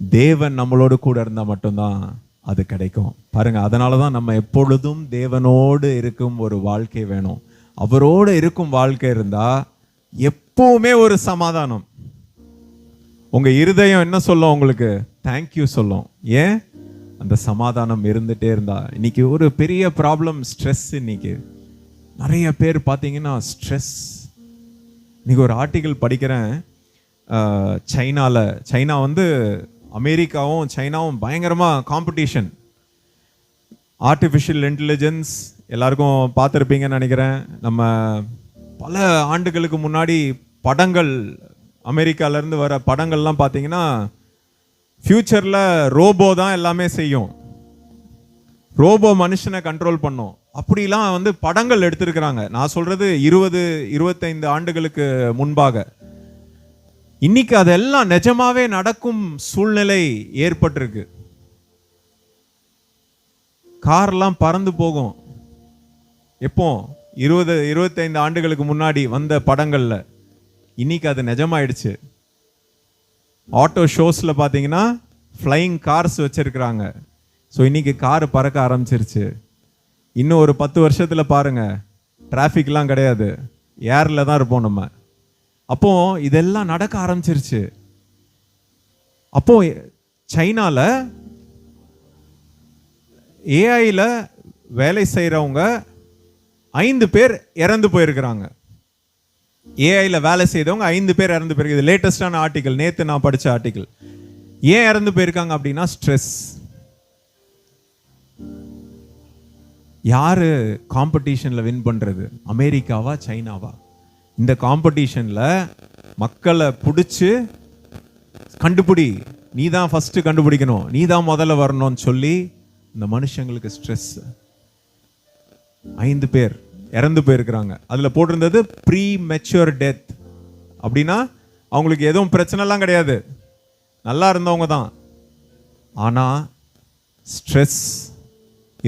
தேவன் நம்மளோடு கூட இருந்தால் மட்டும்தான் அது கிடைக்கும். பாருங்க, அதனாலதான் நம்ம எப்பொழுதும் தேவனோடு இருக்கும் ஒரு வாழ்க்கை வேணும். அவரோடு இருக்கும் வாழ்க்கை இருந்தா எப்பவுமே ஒரு சமாதானம். உங்க இருதயம் என்ன சொல்லும் உங்களுக்கு, தேங்க்யூ சொல்லும். ஏன்? அந்த சமாதானம் இருந்துட்டே இருந்தா. இன்னைக்கு ஒரு பெரிய ப்ராப்ளம் ஸ்ட்ரெஸ். இன்னைக்கு நிறைய பேர் பார்த்தீங்கன்னா ஸ்ட்ரெஸ். இன்னைக்கு ஒரு ஆர்டிகிள் படிக்கிறேன். சைனா வந்து அமெரிக்காவும் சைனாவும் பயங்கரமாக காம்படிஷன். ஆர்டிஃபிஷியல் இன்டெலிஜென்ஸ் எல்லாருக்கும் பார்த்துருப்பீங்கன்னு நினைக்கிறேன். நம்ம பல ஆண்டுகளுக்கு முன்னாடி படங்கள், அமெரிக்காவிலேருந்து வர படங்கள்லாம் பார்த்தீங்கன்னா ஃப்யூச்சரில் ரோபோ தான் எல்லாமே செய்யும், ரோபோ மனுஷனை கண்ட்ரோல் பண்ணும். அப்படிலாம் வந்து படங்கள் எடுத்திருக்கிறாங்க. நான் சொல்றது 20-25 ஆண்டுகளுக்கு முன்பாக. இன்னைக்கு அதெல்லாம் நிஜமாவே நடக்கும் சூழ்நிலை ஏற்பட்டிருக்கு. கார்லாம் பறந்து போகும். எப்போ? 20-25 ஆண்டுகளுக்கு முன்னாடி வந்த படங்கள்ல. இன்னைக்கு அது நிஜமாயிடுச்சு. ஆட்டோ ஷோஸ்ல பாத்தீங்கன்னா ஃப்ளையிங் கார்ஸ் வச்சிருக்கிறாங்க. ஸோ இன்னைக்கு கார் பறக்க ஆரம்பிச்சிருச்சு. இன்னும் ஒரு 10 வருஷத்துல பாருங்க, டிராஃபிக்லாம் கிடையாது, ஏர்ல தான் இருப்போம் நம்ம. அப்போ இதெல்லாம் நடக்க ஆரம்பிச்சிருச்சு. அப்போ சைனால ஏஐல வேலை செய்யறவங்க 5 பேர் இறந்து போயிருக்கிறாங்க. ஏஐல வேலை செய்தவங்க 5 பேர் இறந்து போயிருக்கு. இது லேட்டஸ்டான ஆர்டிகல், நேத்து நான் படிச்ச ஆர்டிகல். ஏன் இறந்து போயிருக்காங்க அப்படின்னா ஸ்ட்ரெஸ். யாரு காம்படிஷன்ல வின் பண்றது? அமெரிக்காவா சைனாவா? இந்த காம்படிஷன்ல மக்களை பிடிச்சு கண்டுபிடி, நீ தான் ஃபர்ஸ்ட் கண்டுபிடிக்கணும், நீ தான் முதல்ல வரணும்னு சொல்லி இந்த மனுஷங்களுக்கு ஸ்ட்ரெஸ். 5 பேர் இறந்து போயிருக்கிறாங்க. அதுல போட்டிருந்தது ப்ரீ மெச்சூர் டெத். அப்படின்னா அவங்களுக்கு எதுவும் பிரச்சனைலாம் கிடையாது, நல்லா இருந்தவங்க தான். ஆனா ஸ்ட்ரெஸ்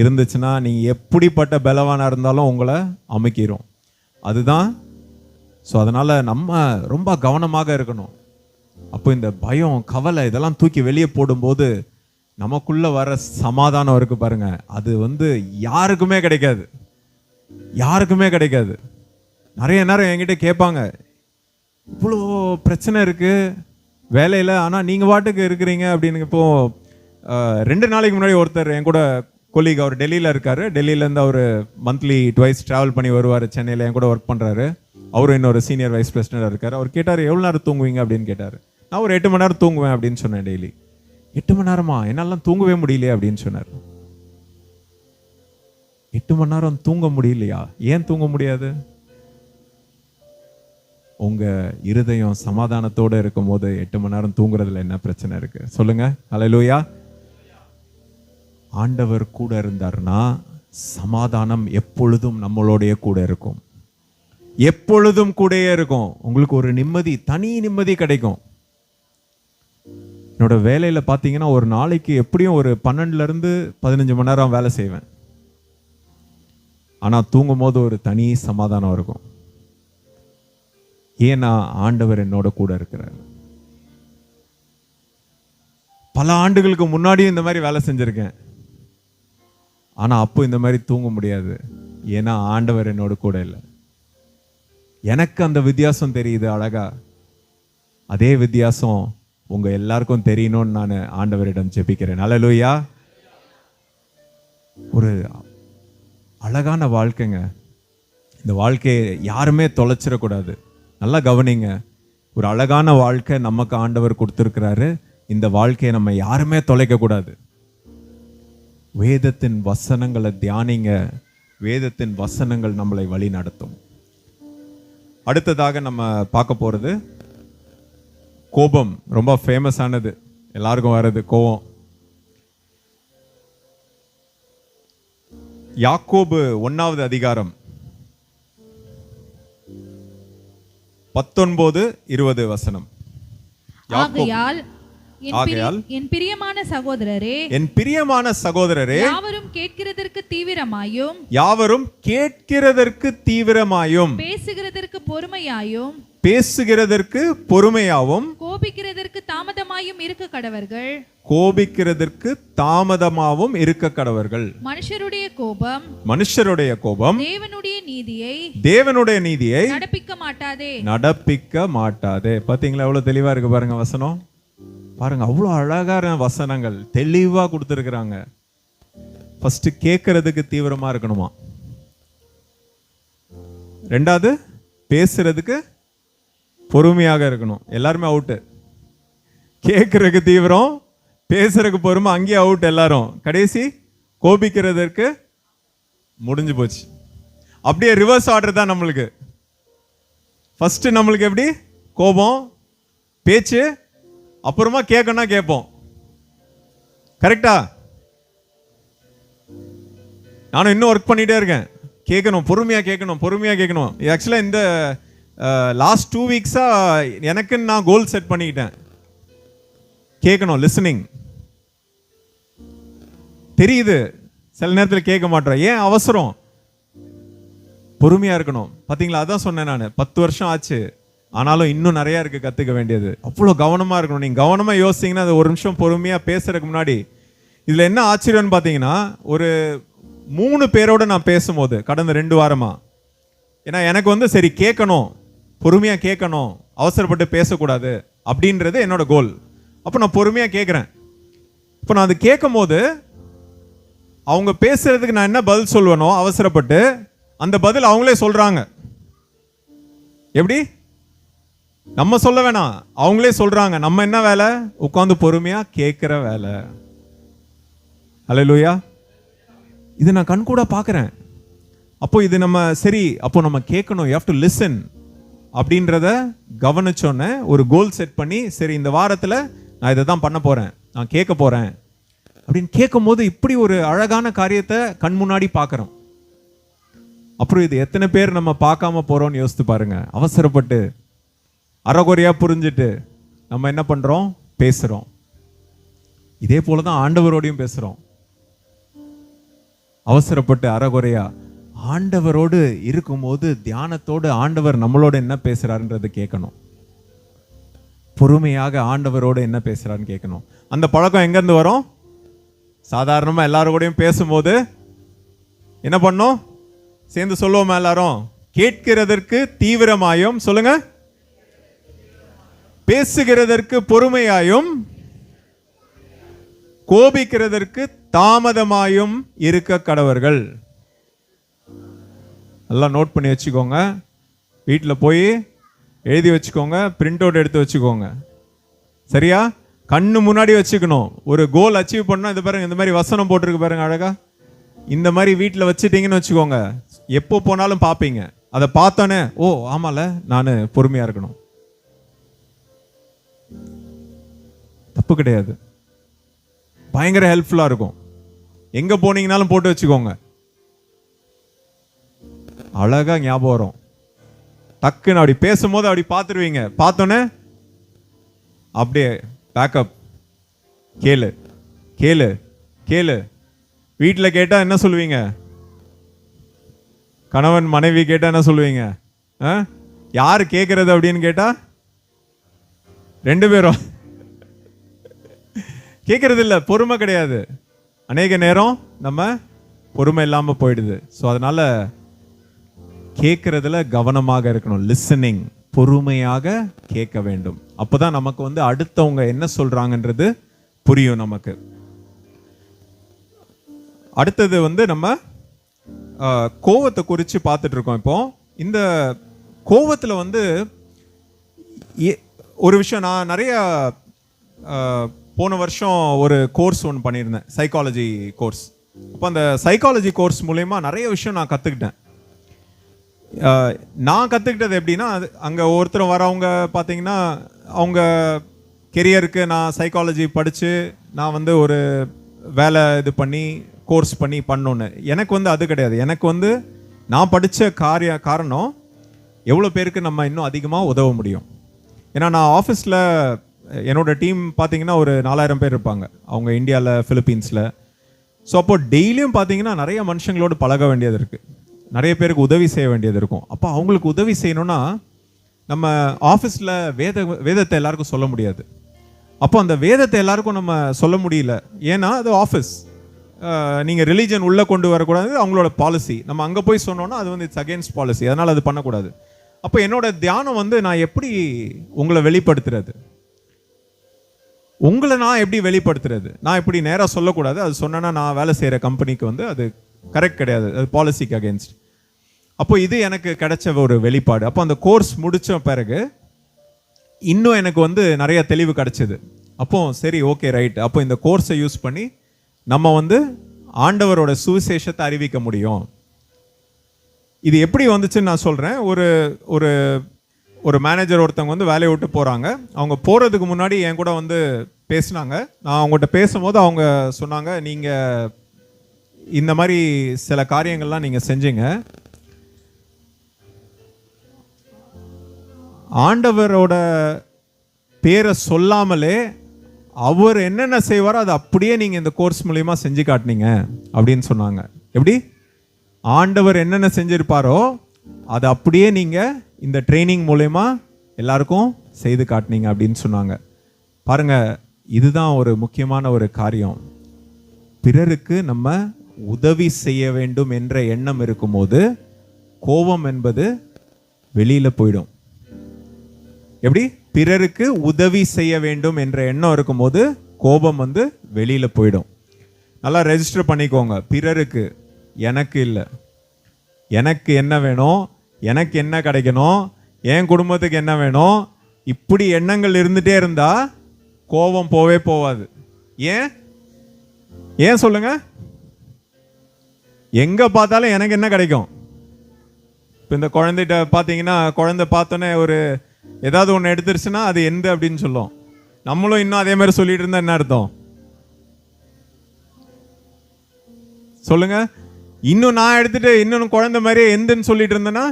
இருந்துச்சுன்னா நீங்க எப்படிப்பட்ட பலவானா இருந்தாலும் உங்களை அமைக்கிறோம். அதுதான். ஸோ அதனால நம்ம ரொம்ப கவனமாக இருக்கணும். அப்போ இந்த பயம், கவலை இதெல்லாம் தூக்கி வெளியே போடும்போது நமக்குள்ள வர சமாதானம் இருக்கு பாருங்க, அது வந்து யாருக்குமே கிடைக்காது, யாருக்குமே கிடைக்காது. நிறைய நேரம் என்கிட்ட கேட்பாங்க, இவ்வளோ பிரச்சனை இருக்கு வேலையில், ஆனால் நீங்கள் பாட்டுக்கு இருக்கிறீங்க அப்படின்னு. இப்போ 2 நாளைக்கு முன்னாடி ஒருத்தர் என் கூட கொலீக், அவர் டெல்லியில் இருக்காரு. டெல்லியிலேருந்து அவர் மந்த்லி ட்வைஸ் ட்ராவல் பண்ணி வருவார் சென்னையில், என் கூட ஒர்க் பண்ணுறாரு. அவரும் இன்னொரு சீனியர் வைஸ் பிரசிடென்ட் இருக்கார். அவர் கேட்டார், எவ்வளோ நேரம் தூங்குவீங்க அப்படின்னு கேட்டார். நான் ஒரு 8 மணி நேரம் தூங்குவேன் அப்படின்னு சொன்னேன். டெய்லி 8 மணி நேரமா? என்னாலாம் தூங்கவே முடியலையே அப்படின்னு சொன்னார். 8 மணி நேரம் தூங்க முடியலையா? ஏன் தூங்க முடியாது? உங்க இருதயம் சமாதானத்தோடு இருக்கும் போது 8 மணி நேரம் தூங்குறதுல என்ன பிரச்சனை இருக்கு சொல்லுங்க? ஹல்லேலூயா. ஆண்டவர் கூட இருந்தார்னா சமாதானம் எப்பொழுதும் நம்மளோடைய கூட இருக்கும், எப்பொழுதும் கூடயே இருக்கும். உங்களுக்கு ஒரு நிம்மதி, தனி நிம்மதி கிடைக்கும். என்னோட வேலையில பாத்தீங்கன்னா ஒரு நாளைக்கு எப்படியும் ஒரு 12 இருந்து 15 மணி நேரம் வேலை செய்வேன். ஆனா தூங்கும் போது ஒரு தனி சமாதானம் இருக்கும். ஏன்னா ஆண்டவர் என்னோட கூட இருக்கிறார். பல ஆண்டுகளுக்கு முன்னாடியும் இந்த மாதிரி வேலை செஞ்சிருக்கேன். ஆனா அப்போ இந்த மாதிரி தூங்க முடியாது. ஏன்னா ஆண்டவர் என்னோட கூட இல்லை. எனக்கு அந்த வித்தியாசம் தெரியுது அழகா. அதே வித்தியாசம் உங்க எல்லாருக்கும் தெரியணும்னு நான் ஆண்டவரிடம் ஜெபிக்கிறேன். ஹல்லேலூயா. ஒரு அழகான வாழ்க்கைங்க. இந்த வாழ்க்கையை யாருமே தொலைச்சிடக்கூடாது. நல்லா கவனிங்க. ஒரு அழகான வாழ்க்கை நமக்கு ஆண்டவர் கொடுத்திருக்கிறாரு. இந்த வாழ்க்கையை நம்ம யாருமே தொலைக்க கூடாது. வேதத்தின் வசனங்களை தியானிங்க. வேதத்தின் வசனங்கள் நம்மளை வழி நடத்தும். அடுத்ததாக நம்ம பார்க்க போறது கோபம். ரொம்ப ஃபேமஸ் ஆனது, எல்லாருக்கும் வர்றது கோபம். யாக்கோபு 1வது அதிகாரம் 19-20 வசனம். ஆகையால் என் பிரியமான சகோதரரே, என் பிரியமான சகோதரரே, யாவரும் கேட்கிறதற்கு தீவிரமாயும், யாவரும் கேட்கிறதற்கு தீவிரமாயும், பேசுகிறதற்கு பொறுமையாயும், பேசுகிறதற்கு பொறுமையாவும், கோபிக்கிறதற்கு தாமதமாயும் இருக்க கடவர்கள். கோபிக்கிறதற்கு தாமதமாவும் இருக்க கடவர்கள். மனுஷருடைய கோபம், மனுஷருடைய கோபம் தேவனுடைய நீதியை நடப்பிக்க மாட்டாதே. பாத்தீங்களா எவ்வளவு தெளிவா இருக்கு பாருங்க வசனம். பாருங்க, அவ்வளோ அழகான வசனங்கள் தெளிவாக கொடுத்துருக்குறாங்க. ஃபர்ஸ்ட் கேட்கறதுக்கு தீவிரமா இருக்கணுமா, ரெண்டாவது பேசுறதுக்கு பொறுமையாக இருக்கணும். எல்லாருமே அவுட்டு. கேட்கறதுக்கு தீவிரம், பேசுறதுக்கு பொறுமை, அங்கேயே அவுட் எல்லாரும். கடைசி கோபிக்கிறதற்கு முடிஞ்சு போச்சு. அப்படியே ரிவர்ஸ் ஆர்டர் தான் நம்மளுக்கு. ஃபர்ஸ்ட் நம்மளுக்கு எப்படி கோபம், பேச்சு, அப்புறமா கேட்கணும்னா கேட்போம். கரெக்டா? நானும் இன்னும் ஒர்க் பண்ணிட்டே இருக்கேன். கேட்கணும், பொறுமையா கேட்கணும், பொறுமையா கேட்கணும். ஆக்சுவலா இந்த லாஸ்ட் 2 வீக்ஸா எனக்குன்னு நான் கோல் செட் பண்ணிக்கிட்டேன். கேட்கணும், லிசனிங். தெரியுது சில நேரத்தில் கேட்க மாட்டோம். ஏன் அவசரம்? பொறுமையா இருக்கணும். பாத்தீங்களா, அதான் சொன்னேன் நான். 10 வருஷம் ஆச்சு, ஆனாலும் இன்னும் நிறைய இருக்கு கத்துக்க வேண்டியது. அவ்வளோ கவனமா இருக்கணும். நீங்க கவனமா யோசிச்சீங்கன்னா, அது ஒரு நிமிஷம் பொறுமையா பேசுறதுக்கு முன்னாடி இதுல என்ன ஆச்சரியம்னு பாத்தீங்கன்னா, ஒரு 3 பேரோட நான் பேசும்போது கடந்த 2 வாரமா, ஏன்னா எனக்கு வந்து சரி கேட்கணும், பொறுமையா கேட்கணும், அவசரப்பட்டு பேசக்கூடாது அப்படின்றது என்னோட கோல். அப்போ நான் பொறுமையா கேட்குறேன். இப்போ நான் அது கேட்கும் போது அவங்க பேசுறதுக்கு நான் என்ன பதில் சொல்வேனோ அவசரப்பட்டு, அந்த பதில் அவங்களே சொல்றாங்க. எப்படி? நம்ம சொல்ல வேணாம், அவங்களே சொல்றாங்க. நம்ம என்ன வேலை? உட்கார்ந்து பொறுமையா கேட்கிற வேலை. அல்லேலூயா. இது நான் கண்கூட பார்க்குறேன். அப்போ இது நம்ம சரி, அப்போ நம்ம கேட்கணும், யூ ஹேவ் டு லிசன் அப்படின்றத கவனிச்சோன்னே ஒரு கோல் செட் பண்ணி, சரி இந்த வாரத்தில் நான் இதை தான் பண்ண போறேன், நான் கேட்க போறேன் அப்படின்னு கேட்கும் போது இப்படி ஒரு அழகான காரியத்தை கண் முன்னாடி பார்க்குறோம். அப்புறம் இது எத்தனை பேர் நம்ம பார்க்காம போறோம்னு யோசித்து பாருங்க. அவசரப்பட்டு அறகுறையா புரிஞ்சுட்டு நம்ம என்ன பண்றோம்? பேசுறோம். இதே போலதான் ஆண்டவரோடையும் பேசுறோம். அவசரப்பட்டு அறகுறையா. ஆண்டவரோடு இருக்கும்போது தியானத்தோடு ஆண்டவர் நம்மளோட என்ன பேசுறாருன்றது கேட்கணும். பொறுமையாக ஆண்டவரோடு என்ன பேசுறாருன்னு கேட்கணும். அந்த பழக்கம் எங்க இருந்து வரும்? சாதாரணமா எல்லாரோடையும் பேசும்போது என்ன பண்ணோம்? சேர்ந்து சொல்லுவோம் எல்லாரும், கேட்கிறதற்கு தீவிரமாயும், சொல்லுங்க, பேசுகிறதற்கு பொறுமையாயும், கோபிக்கிறதற்கு தாமதமாயும் இருக்க கடவர்கள். எல்லாம் நோட் பண்ணி வச்சுக்கோங்க. வீட்டில் போய் எழுதி வச்சுக்கோங்க, பிரிண்ட் அவுட் எடுத்து வச்சுக்கோங்க. சரியா? கண்ணு முன்னாடி வச்சுக்கணும். ஒரு கோல் அச்சீவ் பண்ணா, இது பாருங்க, இந்த மாதிரி வசனம் போட்டிருக்கு பாருங்க அழகா. இந்த மாதிரி வீட்டில் வச்சுட்டீங்கன்னு வச்சுக்கோங்க, எப்போ போனாலும் பார்ப்பீங்க. அதை பார்த்தோன்னே, ஓ ஆமால, நான் பொறுமையா இருக்கணும். தப்பு கிடையாது, பயங்கர ஹெல்ப்ஃபுல்லா இருக்கும். எங்க போனீங்கனாலும் போட்டு வச்சுக்கோங்க, அழகா ஞாபகம் வரும். டக்குன்னு அப்படி பேசும்போது அப்படி பார்த்துருவீங்க. பார்த்தோன்னே அப்படியே பேக்கப். கேளு கேளு கேளு. வீட்டில் கேட்டா என்ன சொல்லுவீங்க? கணவன் மனைவி கேட்டா என்ன சொல்லுவீங்க? யாரு கேட்கறது அப்படின்னு கேட்டா 2 பேரும் கேட்கறது இல்லை, பொறுமை கிடையாது. அநேக நேரம் நம்ம பொறுமை இல்லாமல் போயிடுது. ஸோ அதனால கேட்கறதுல கவனமாக இருக்கணும். லிசனிங், பொறுமையாக கேட்க வேண்டும். அப்போதான் நமக்கு வந்து அடுத்தவங்க என்ன சொல்றாங்கன்றது புரியும் நமக்கு. அடுத்தது வந்து நம்ம கோவத்தை குறித்து பார்த்துட்டு இருக்கோம். இப்போ இந்த கோவத்தில் வந்து ஒரு விஷயம், நான் நிறைய போன வருஷம் ஒரு கோர்ஸ் ஒன்று பண்ணியிருந்தேன், சைக்காலஜி கோர்ஸ். அப்போ அந்த சைக்காலஜி கோர்ஸ் மூலயமா நிறைய விஷயம் நான் கற்றுக்கிட்டேன். நான் கற்றுக்கிட்டது எப்படின்னா, அங்கே ஒருத்தர் வரவங்க பார்த்தீங்கன்னா, அவங்க கெரியருக்கு நான் சைக்காலஜி படித்து நான் வந்து ஒரு வேலை இது பண்ணி கோர்ஸ் பண்ணி பண்ணோன்னு. எனக்கு வந்து அது கிடையாது. எனக்கு வந்து நான் படித்த காரணம் எவ்வளோ பேருக்கு நம்ம இன்னும் அதிகமாக உதவ முடியும். ஏன்னா நான் ஆஃபீஸில் என்னோட டீம் பார்த்தீங்கன்னா ஒரு 4000 பேர் இருப்பாங்க, அவங்க இந்தியாவில், ஃபிலிப்பீன்ஸில். ஸோ அப்போ டெய்லியும் பார்த்தீங்கன்னா நிறைய மனுஷங்களோடு பழக வேண்டியது இருக்குது, நிறைய பேருக்கு உதவி செய்ய வேண்டியது இருக்கும். அப்போ அவங்களுக்கு உதவி செய்யணும்னா நம்ம ஆஃபீஸில் வேதத்தை எல்லாருக்கும் சொல்ல முடியாது. அப்போ அந்த வேதத்தை எல்லாருக்கும் நம்ம சொல்ல முடியல, ஏன்னா அது ஆஃபீஸ். நீங்கள் ரிலீஜன் உள்ளே கொண்டு வரக்கூடாது, அவங்களோட பாலிசி. நம்ம அங்கே போய் சொன்னோன்னா அது வந்து இட்ஸ் அகேன்ஸ்ட் பாலிசி, அதனால் அது பண்ணக்கூடாது. அப்போ என்னோட தியானம் வந்து நான் எப்படி உங்களை வெளிப்படுத்துறது? உங்களை நான் எப்படி வெளிப்படுத்துறது? நான் இப்படி நேராக சொல்லக்கூடாது. அது சொன்னேன்னா நான் வேலை செய்கிற கம்பெனிக்கு வந்து அது கரெக்ட் கிடையாது, அது பாலிசிக்கு அகேன்ஸ்ட். அப்போ இது எனக்கு கிடைச்ச ஒரு வெளிப்பாடு. அப்போ அந்த கோர்ஸ் முடித்த பிறகு இன்னும் எனக்கு வந்து நிறைய தெளிவு கிடைச்சிது. அப்போ சரி, ஓகே, ரைட், அப்போ இந்த கோர்ஸை யூஸ் பண்ணி நம்ம வந்து ஆண்டவரோட சுவிசேஷத்தை அறிவிக்க முடியும். இது எப்படி வந்துச்சுன்னு நான் சொல்கிறேன். ஒரு ஒரு ஒரு மேனேஜர் ஒருத்தவங்க வந்து வேலையை விட்டு போகிறாங்க. அவங்க போகிறதுக்கு முன்னாடி என் கூட வந்து பேசினாங்க. நான் அவங்ககிட்ட பேசும்போது அவங்க சொன்னாங்க, நீங்கள் இந்த மாதிரி சில காரியங்கள்லாம் நீங்கள் செஞ்சீங்க, ஆண்டவரோட பேரை சொல்லாமலே அவர் என்னென்ன செய்வாரோ அதை அப்படியே நீங்கள் இந்த கோர்ஸ் மூலயமா செஞ்சு காட்டினீங்க அப்படின்னு சொன்னாங்க. எப்படி? ஆண்டவர் என்னென்ன செஞ்சிருப்பாரோ அதை அப்படியே நீங்கள் இந்த ட்ரைனிங் மூலயமா எல்லாருக்கும் செய்து காட்டினீங்க அப்படின்னு சொன்னாங்க. பாருங்க, இதுதான் ஒரு முக்கியமான ஒரு காரியம். பிறருக்கு நம்ம உதவி செய்ய வேண்டும் என்ற எண்ணம் இருக்கும்போது கோபம் என்பது வெளியில போயிடும். எப்படி? பிறருக்கு உதவி செய்ய வேண்டும் என்ற எண்ணம் இருக்கும்போது கோபம் வந்து வெளியில போயிடும். நல்லா ரெஜிஸ்டர் பண்ணிக்கோங்க. பிறருக்கு, எனக்கு இல்லை. எனக்கு என்ன வேணும், எனக்கு என்ன கிடைக்கணும், என் குடும்பத்துக்கு என்ன வேணும், இப்படி எண்ணங்கள் இருந்துட்டே இருந்தா கோபம் போவே போவாது. ஏன் ஏன் சொல்லுங்க? எங்க பார்த்தாலும் எனக்கு என்ன கிடைக்கும்? இப்போ இந்த குழந்தைகிட்ட பார்த்தீங்கன்னா, குழந்தை பார்த்தோன்னே ஒரு ஏதாவது ஒன்று எடுத்துருச்சுன்னா அது எந்த அப்படின்னு சொல்லும். நம்மளும் இன்னும் அதே மாதிரி சொல்லிட்டு இருந்தா என்ன அர்த்தம் சொல்லுங்க? இன்னும் நான் எடுத்துட்டு இன்னொன்று குழந்தை மாதிரியே எந்தன்னு சொல்லிட்டு இருந்தேன்னா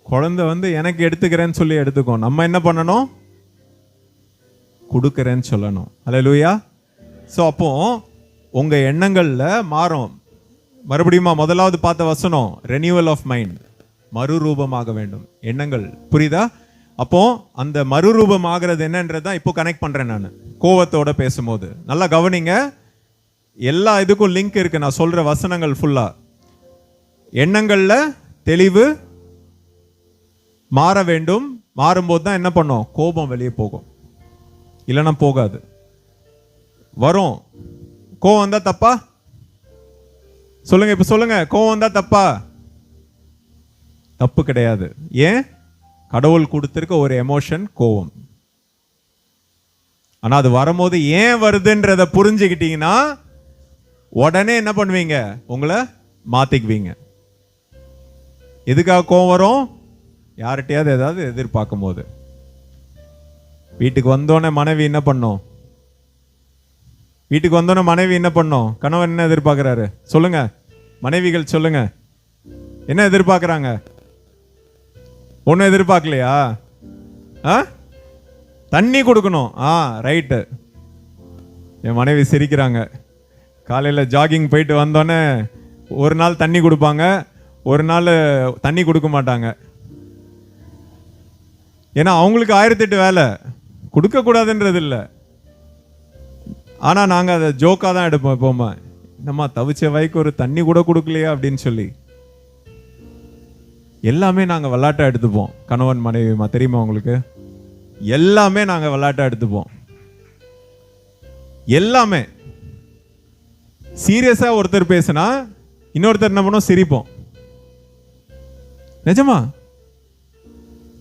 குழந்தை வந்து எனக்கு எடுத்துக்கிறேன்னு சொல்லி எடுத்துக்கோ. நம்ம என்ன பண்ணணும்? கொடுக்கிறேன்னு சொல்லணும். அல்லேலூயா. ஸோ அப்போ உங்க எண்ணங்கள்ல மாறும். மறுபடியும் முதலாவது பார்த்த வசனம் ரெனியூவல் ஆஃப் மைண்ட், மறுரூபமாக வேண்டும் எண்ணங்கள். புரியுதா? அப்போ அந்த மறுரூபம் ஆகிறது என்னன்றதான் இப்போ கனெக்ட் பண்றேன் நான் கோவத்தோட பேசும்போது. நல்லா கவனிங்க, எல்லா இதுக்கும் லிங்க் இருக்கு. நான் சொல்ற வசனங்கள் ஃபுல்லா எண்ணங்கள்ல தெளிவு மாற வேண்டும். மாறும்போது தான் என்ன பண்ணும்? கோபம் வெளியே போகும், இல்லைன்னா போகாது. வரும். கோவம் வந்தா தப்பா? சொல்லுங்க, இப்ப சொல்லுங்க, கோவம் வந்தா தப்பா? தப்பு கிடையாது. ஏன்? கடவுள் கொடுத்திருக்க ஒரு எமோஷன் கோவம். ஆனா அது வரும்போது ஏன் வருதுன்றத புரிஞ்சுக்கிட்டீங்கன்னா உடனே என்ன பண்ணுவீங்க? உங்களை மாத்திக்குவீங்க. எதுக்காக கோவம் வரும்? யார்கிட்டயாவது ஏதாவது எதிர்பார்க்கும் போது. வீட்டுக்கு வந்தோடனே மனைவி என்ன பண்ணும்? வீட்டுக்கு வந்தோடனே மனைவி என்ன பண்ணும்? கணவன் என்ன எதிர்பார்க்கிறாரு? சொல்லுங்க மனைவிகள், சொல்லுங்க என்ன எதிர்பார்க்கிறாங்க? ஒன்றும் எதிர்பார்க்கலையா? தண்ணி கொடுக்கணும். ரைட்டு. என் மனைவி சிரிக்கிறாங்க. காலையில் ஜாகிங் போயிட்டு வந்தோடனே ஒரு நாள் தண்ணி கொடுப்பாங்க, ஒரு நாள் தண்ணி கொடுக்க மாட்டாங்க. ஏன்னா அவங்களுக்கு 1008 வேலை. கொடுக்கக்கூடாதுன்றது இல்லை, ஆனால் நாங்கள் அதை ஜோக்காக தான் எடுப்போம். எப்போமா என்னம்மா தவிச்ச வாய்க்கு ஒரு தண்ணி கூட கொடுக்கலையா அப்படின்னு சொல்லி எல்லாமே நாங்கள் விளையாட்டா எடுத்துப்போம். கணவன் மனைவிமா, தெரியுமா உங்களுக்கு? எல்லாமே நாங்கள் விளையாட்டா எடுத்துப்போம். எல்லாமே சீரியஸா ஒருத்தர் பேசினா இன்னொருத்தர் என்ன பண்ணுவோம்? சிரிப்போம். நிஜமா?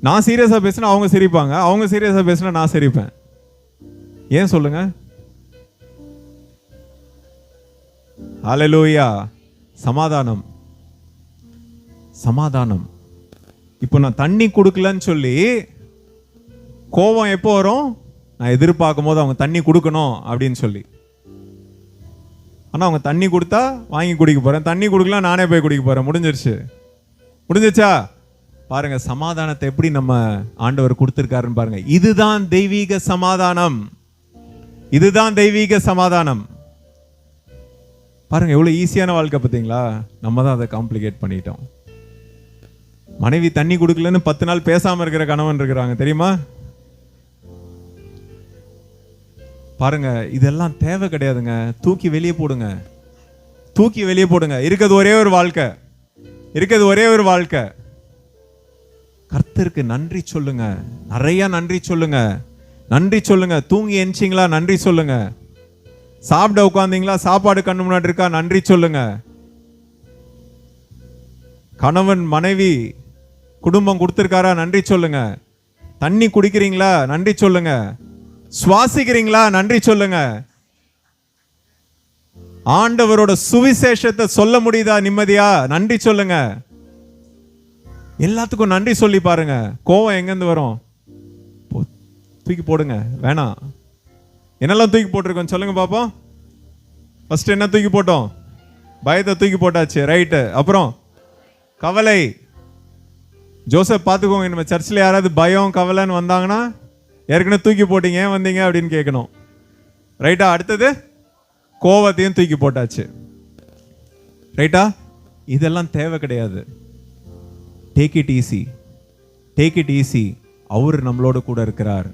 நான் சீரியஸா பேசினா அவங்க சிரிப்பாங்க, அவங்க சீரியஸா பேசினா நான் சிரிப்பேன். ஏன் சொல்லுங்க? ஹல்லேலூயா. சமாதானம், சமாதானம். இப்போ நான் தண்ணி கொடுக்கலன்னு சொல்லி கோபம் எப்போ வரும்? நான் எதிர்பார்க்கும் போது அவங்க தண்ணி கொடுக்கணும் அப்படின்னு சொல்லி. ஆனால் அவங்க தண்ணி கொடுத்தா வாங்கி குடிக்க போறேன், தண்ணி கொடுக்கலாம் நானே போய் குடிக்க போறேன். முடிஞ்சிச்சா? பாருங்க சமாதானத்தை எப்படி நம்ம ஆண்டவர் கொடுத்திருக்காருன்னு பாருங்க. இதுதான் தெய்வீக சமாதானம். இதுதான் தெய்வீக சமாதானம். பாருங்க எவ்வளவு ஈஸியான வாழ்க்கை பார்த்தீங்களா? நம்ம தான் அதை காம்ப்ளிகேட் பண்ணிட்டோம். மனைவி தண்ணி கொடுக்கலன்னு 10 நாள் பேசாம இருக்கிற கணவன் இருக்கிறாங்க, தெரியுமா? பாருங்க இதெல்லாம் தேவை கிடையாதுங்க. தூக்கி வெளியே போடுங்க, தூக்கி வெளியே போடுங்க. இருக்கிறது ஒரே ஒரு வாழ்க்கை, இருக்கிறது ஒரே ஒரு வாழ்க்கை. கர்த்தருக்கு நன்றி சொல்லுங்க, நிறைய நன்றி சொல்லுங்க. நன்றி சொல்லுங்க. தூங்கி எந்திச்சிங்களா? நன்றி சொல்லுங்க. சாப்பிட உட்காந்தீங்களா? சாப்பாடு கண்ணு முன்னாடி இருக்கா? நன்றி சொல்லுங்க. கணவன் மனைவி குடும்பம் கொடுத்திருக்காரா? நன்றி சொல்லுங்க. தண்ணி குடிக்கிறீங்களா? நன்றி சொல்லுங்க. சுவாசிக்கிறீங்களா? நன்றி சொல்லுங்க. ஆண்டவரோட சுவிசேஷத்தை சொல்ல முடியுதா நிம்மதியா? நன்றி சொல்லுங்க. எல்லாத்துக்கும் நன்றி சொல்லி பாருங்க. கோவம் எங்கிருந்து வரும்? தூக்கி போடுங்க. வேணாம். என்னெல்லாம் தூக்கி போட்டிருக்கோம் சொல்லுங்க பாப்போம். ஃபர்ஸ்ட் என்ன தூக்கி போட்டோம்? பயத்தை தூக்கி போட்டாச்சு. ரைட்டு. அப்புறம் கவலை. ஜோசப் பார்த்துக்கோங்க, நம்ம சர்ச்சில் யாராவது பயம் கவலைன்னு வந்தாங்கன்னா ஏற்கனவே தூக்கி போட்டீங்க, ஏன் வந்தீங்க அப்படின்னு கேட்கணும். ரைட்டா? அடுத்தது கோவத்தையும் தூக்கி போட்டாச்சு. ரைட்டா? இதெல்லாம் தேவை கிடையாது. Take it easy. Take it easy. அவர் நம்மளோடு கூட இருக்கிறார்.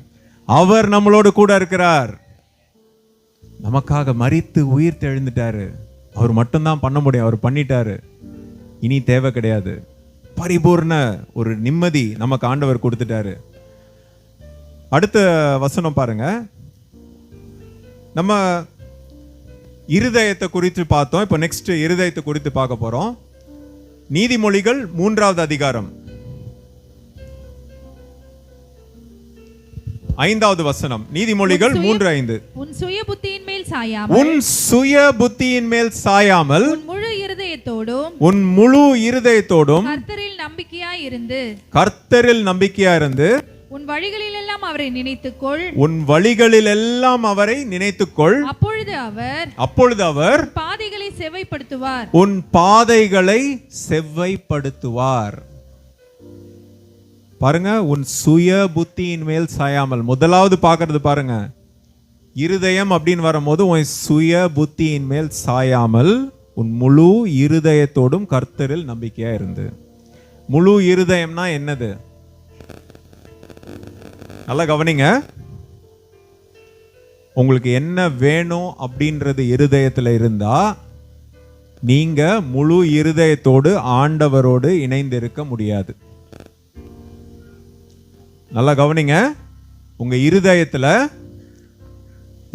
அவர் நம்மளோடு கூட இருக்கிறார். நமக்காக மரித்து உயிர் தெழுந்துட்டாரு. அவர் மட்டும்தான் பண்ண முடியும். அவர் பண்ணிட்டாரு. இனி தேவை கிடையாது. பரிபூர்ண ஒரு நிம்மதி நமக்கு ஆண்டவர் கொடுத்துட்டாரு. அடுத்த வசனம் பாருங்க. நம்ம இருதயத்தை குறித்து பார்த்தோம். இப்போ நெக்ஸ்ட் இருதயத்தை குறித்து பார்க்க போறோம். நீதிமொழிகள் 3வது அதிகாரம் 5வது வசனம். நீதிமொழிகள் 3:5. உன் சுய புத்தியின் மேல் சாயாமல், உன் சுய புத்தியின் மேல் சாயாமல், உன் முழு இருதயத்தோடும், உன் முழு இருதயத்தோடும் கர்த்தரில் நம்பிக்கையாய் இருந்து, கர்த்தரில் நம்பிக்கையா இருந்து, உன் வழிகளில் எல்லாம் அவரை நினைத்துக்கொள், உன் வழிகளில் எல்லாம் அவரை நினைத்துக்கொள். அப்பொழுது அவர் பாதைகளை செவ்வைப்படுத்துவார். உன் பாதைகளை செவ்வைப்படுத்துவார். பாருங்க, உன் சுய புத்தியின் மேல் சாயாமல். முதலாவது பார்க்கறது பாருங்க, இருதயம் அப்படின்னு வரும்போது உன் சுய புத்தியின் மேல் சாயாமல் உன் முழு இருதயத்தோடும் கர்த்தரில் நம்பிக்கையா இருந்து. முழு இருதயம்னா என்னது? நல்லா கவனிங்க. உங்களுக்கு என்ன வேணும் அப்படின்றது இருதயத்தில் இருந்தா நீங்க முழு இருதயத்தோடு ஆண்டவரோடு இணைந்திருக்க முடியாது. நல்லா கவனிங்க. உங்க இருதயத்தில்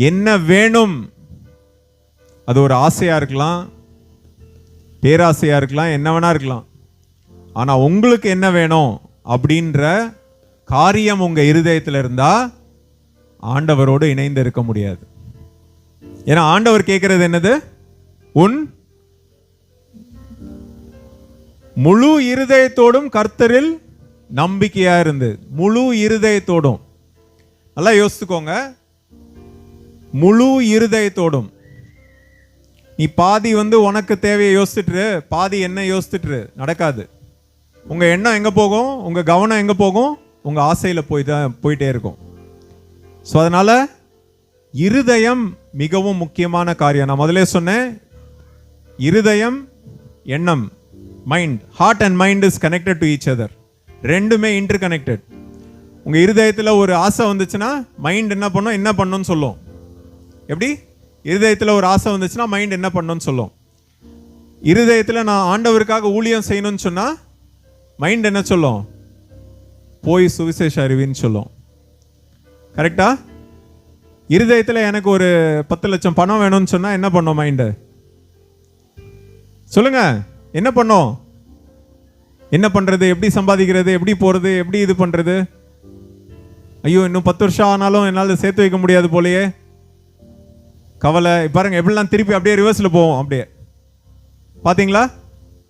என்ன வேணும், அது ஒரு ஆசையா இருக்கலாம், பேராசையா இருக்கலாம், என்ன வேணா இருக்கலாம். ஆனா உங்களுக்கு என்ன வேணும் அப்படின்ற காரியம் உங்க இருதயத்தில் இருந்தா ஆண்டவரோடு இணைந்து இருக்க முடியாது. ஏன்னா ஆண்டவர் கேட்கிறது என்னது? உன் முழு இருதயத்தோடும் கர்த்தரில் நம்பிக்கையா இருந்து. முழு இருதயத்தோடும். நல்லா யோசித்துக்கோங்க. முழு இருதயத்தோடும். நீ பாதி உனக்கு தேவையை யோசிச்சுட்டு பாதி என்ன யோசிச்சுட்டு நடக்காது. உங்க எண்ணம் எங்க போகும்? உங்க கவனம் எங்க போகும்? உங்க ஆசையில போயிட்டே இருக்கும். ஸோ அதனால இருதயம் மிகவும் முக்கியமான காரியம். நான் முதலே சொன்னேன், இருதயம், எண்ணம், mind, heart and mind is connected to each other. ரெண்டுமே இன்டர் கனெக்டட். உங்க இருதயத்தில் ஒரு ஆசை வந்துச்சுன்னா மைண்ட் என்ன பண்ணுன்னு சொல்லும். எப்படி? இருதயத்தில் ஒரு ஆசை வந்துச்சுன்னா மைண்ட் என்ன பண்ணுன்னு சொல்லும். இருதயத்தில் நான் ஆண்டவருக்காக ஊழியம் செய்யணும்னு சொன்னா மைண்ட் என்ன சொல்லும்? போய் சுவிசேஷ அறிவின்னு சொல்லும். கரெக்டா? இருதயத்தில் எனக்கு ஒரு 10 லட்சம் பணம் வேணும்னு சொன்னா என்ன பண்ணும் மைண்டு? சொல்லுங்க, என்ன பண்ணும்? என்ன பண்றது? எப்படி சம்பாதிக்கிறது? எப்படி போறது? எப்படி இது பண்றது? ஐயோ, இன்னும் 10 வருஷம் ஆனாலும் என்னால் சேர்த்து வைக்க முடியாது போலயே. கவலை. பாருங்க எப்படிலாம் திருப்பி அப்படியே ரிவர்ஸ்ல போவோம். அப்படியே பாத்தீங்களா?